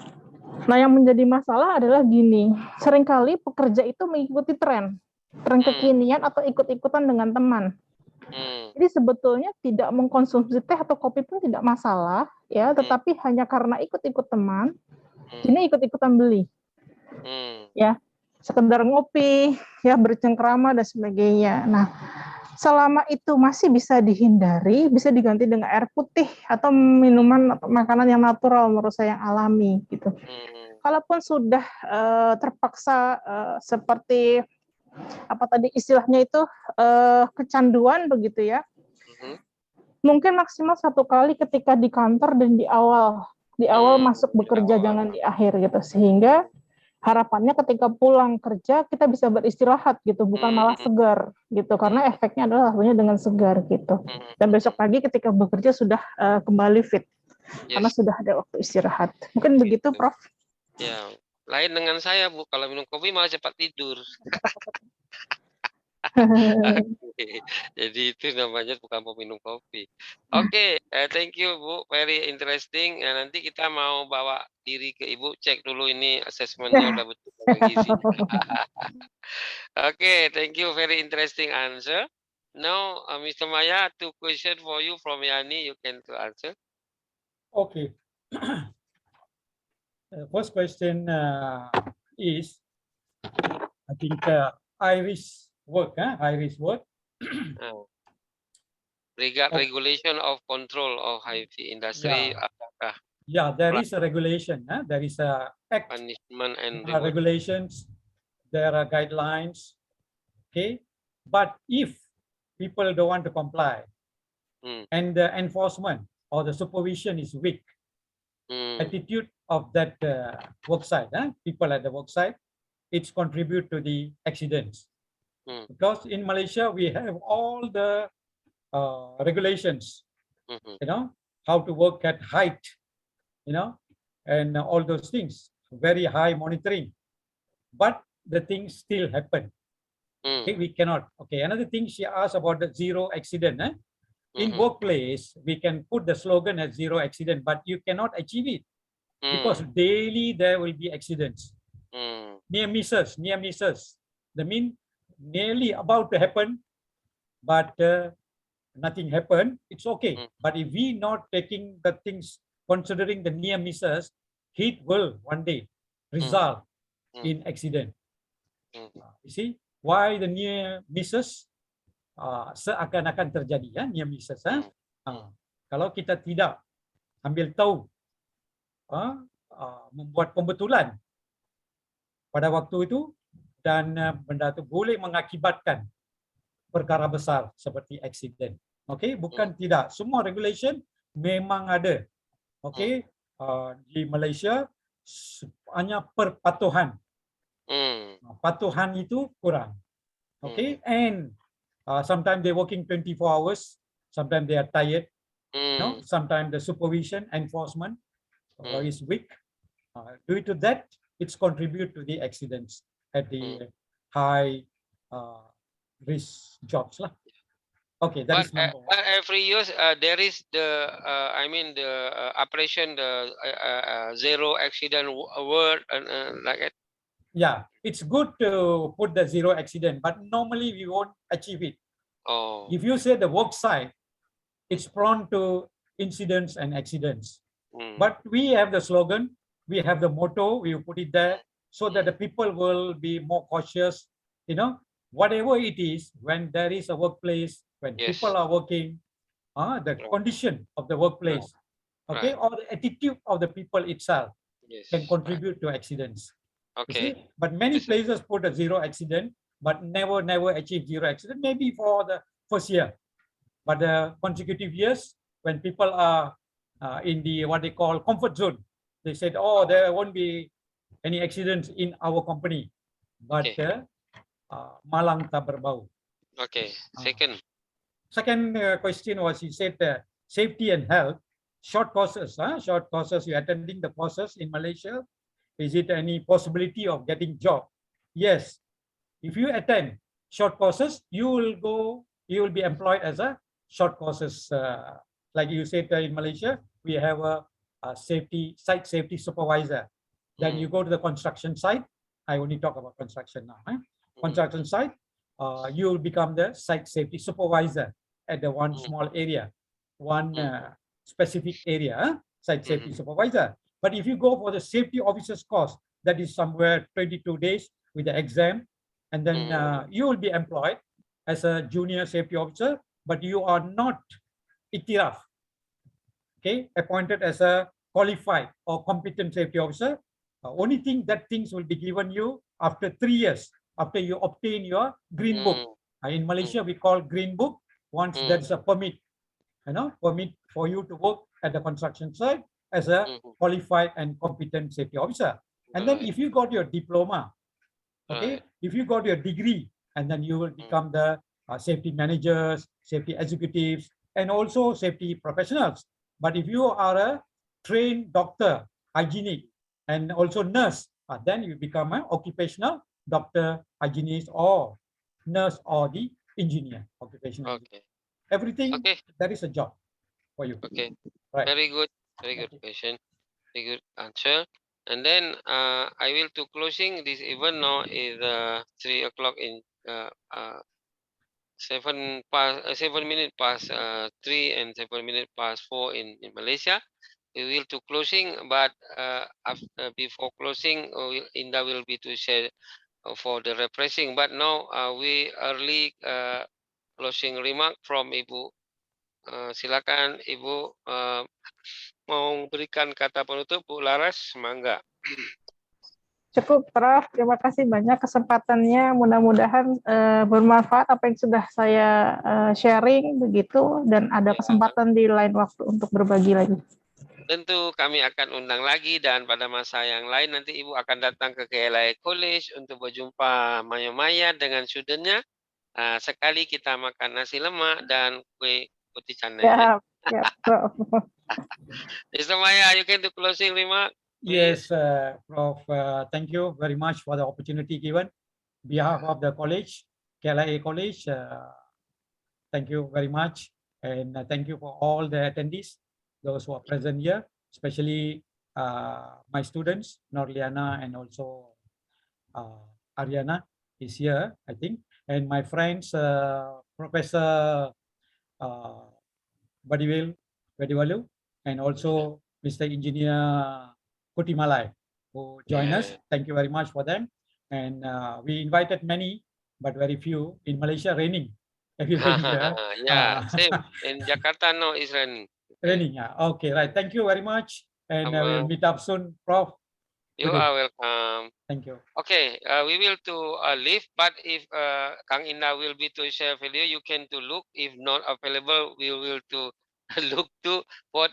Nah, yang menjadi masalah adalah gini, seringkali pekerja itu mengikuti tren kekinian atau ikut-ikutan dengan teman. Jadi sebetulnya tidak mengkonsumsi teh atau kopi pun tidak masalah, ya, tetapi hanya karena ikut-ikut teman, ini ikut-ikutan beli. Ya, sekedar ngopi, ya bercengkrama dan sebagainya. Nah, selama itu masih bisa dihindari, bisa diganti dengan air putih atau minuman atau makanan yang natural menurut saya yang alami gitu. Kalaupun sudah terpaksa seperti apa tadi istilahnya itu kecanduan begitu ya, mungkin maksimal 1 kali ketika di kantor dan di awal masuk bekerja, jangan di akhir gitu, sehingga harapannya ketika pulang kerja kita bisa beristirahat gitu, bukan malah segar gitu, karena efeknya adalah hasilnya dengan segar gitu. Dan besok pagi ketika bekerja sudah kembali fit, karena sudah ada waktu istirahat. Mungkin begitu, Prof. Ya, lain dengan saya Bu, kalau minum kopi malah cepat tidur. Jadi itu namanya bukan peminum kopi. Oke, thank you Bu, very interesting. Nanti kita mau bawa diri ke Ibu, cek dulu ini asesmennya udah betul dengan gizi. Oke, thank you, very interesting answer. Now, Mr. Maya, 2 questions for you from Yani, you can to answer. Okay. First question is, I think Irish work, Irish work. Regulation of control of HIV industry. Yeah, there is a regulation. There is a act, punishment and regulations. There are guidelines. Okay, but if people don't want to comply, and the enforcement or the supervision is weak, attitude of that worksite, people at the worksite, it's contribute to the accidents. Because in Malaysia we have all the regulations, you know, how to work at height, and all those things, very high monitoring. But the things still happen. Okay, we cannot. Okay, another thing she asked about the zero accident. In workplace, we can put the slogan as zero accident, but you cannot achieve it because daily there will be accidents. Near misses. That means nearly about to happen, but nothing happened. It's okay. But if we not taking the things, considering the near misses, it will one day result in accident. You see why the near misses seakan-akan terjadi, ya, near misses. Kalau kita tidak ambil tahu, membuat pembetulan pada waktu itu, dan benda itu boleh mengakibatkan perkara besar seperti accident. Okay, bukan tidak. Semua regulation memang ada. Okay, di Malaysia hanya perpatuhan. Patuhan itu kurang. Okay, and sometimes they working 24 hours. Sometimes they are tired. Sometimes the supervision enforcement is weak. Due to that, it's contribute to the accidents at the high risk jobs lah. Okay, that is number one. But every year there is the the operation, the zero accident word like that. Yeah, it's good to put the zero accident, but normally we won't achieve it. If you say the work site, it's prone to incidents and accidents. But we have the slogan, we have the motto, we put it there so that the people will be more cautious. Whatever it is, when there is a workplace, when people are working, the condition of the workplace, okay, or the attitude of the people itself can contribute to accidents. Okay. But many places put a zero accident, but never achieve zero accident, maybe for the first year. But the consecutive years, when people are in the what they call comfort zone, they said, oh, there won't be any accidents in our company. But malang tak berbau. Okay. Second question was, he said safety and health, short courses. Short courses, you're attending the courses in Malaysia. Is it any possibility of getting job? Yes. If you attend short courses, you will be employed as a short courses. Like you said in Malaysia, we have a site safety supervisor. Then you go to the construction site. I only talk about construction now. Construction site, you will become the site safety supervisor at the one small area, one specific area, site safety supervisor. But if you go for the safety officer's course, that is somewhere 22 days with the exam, and then you will be employed as a junior safety officer, but you are not iktiraf, okay, appointed as a qualified or competent safety officer. Only thing that things will be given you after 3 years, after you obtain your green book. In Malaysia, we call green book once there's a permit, permit for you to work at the construction site as a qualified and competent safety officer. And then if you got your diploma, okay, if you got your degree, and then you will become the safety managers, safety executives, and also safety professionals. But if you are a trained doctor, hygienic, and also nurse, then you become an occupational doctor, hygienist, or nurse, or the engineer, occupational. Okay. Everything, okay. That is a job for you. Okay. Right. Very good question. Very good answer. And then I will to closing this event now is 3 o'clock in 7 minutes past 3 and 7 minutes past 4 in Malaysia. We will to closing, but after, before closing, Indah will be to share for the refreshing. But now we early closing remark from Ibu. Silakan Ibu mau berikan kata penutup, Bu Laras, mangga. Cukup, Prof. Terima kasih banyak kesempatannya. Mudah-mudahan bermanfaat apa yang sudah saya sharing begitu, dan ada kesempatan di lain waktu untuk berbagi lagi. Tentu kami akan undang lagi, dan pada masa yang lain nanti Ibu akan datang ke KLIA College untuk berjumpa Maya-Maya dengan studentnya. Sekali kita makan nasi lemak dan kue putih canai. Ya, Prof. Mr. Maya, you can do closing remark. Yes, Prof. Thank you very much for the opportunity given. Behalf of the college, KLIA College, thank you very much. And thank you for all the attendees, those who are present here, especially my students, Norliana and also Ariana is here, I think. And my friends, Professor Badiwalu, and also Mr. Engineer Kutimalai, who join us. Thank you very much for them. And we invited many, but very few. In Malaysia, raining every day. Yeah, same. In Jakarta, no, it's raining. Raining, yeah. Okay, right. Thank you very much. And we'll meet up soon, Prof. You Today. are welcome. Thank you. Okay, we will to leave, but if Kang Indah will be to share video, you can to look. If not available, we will to look to what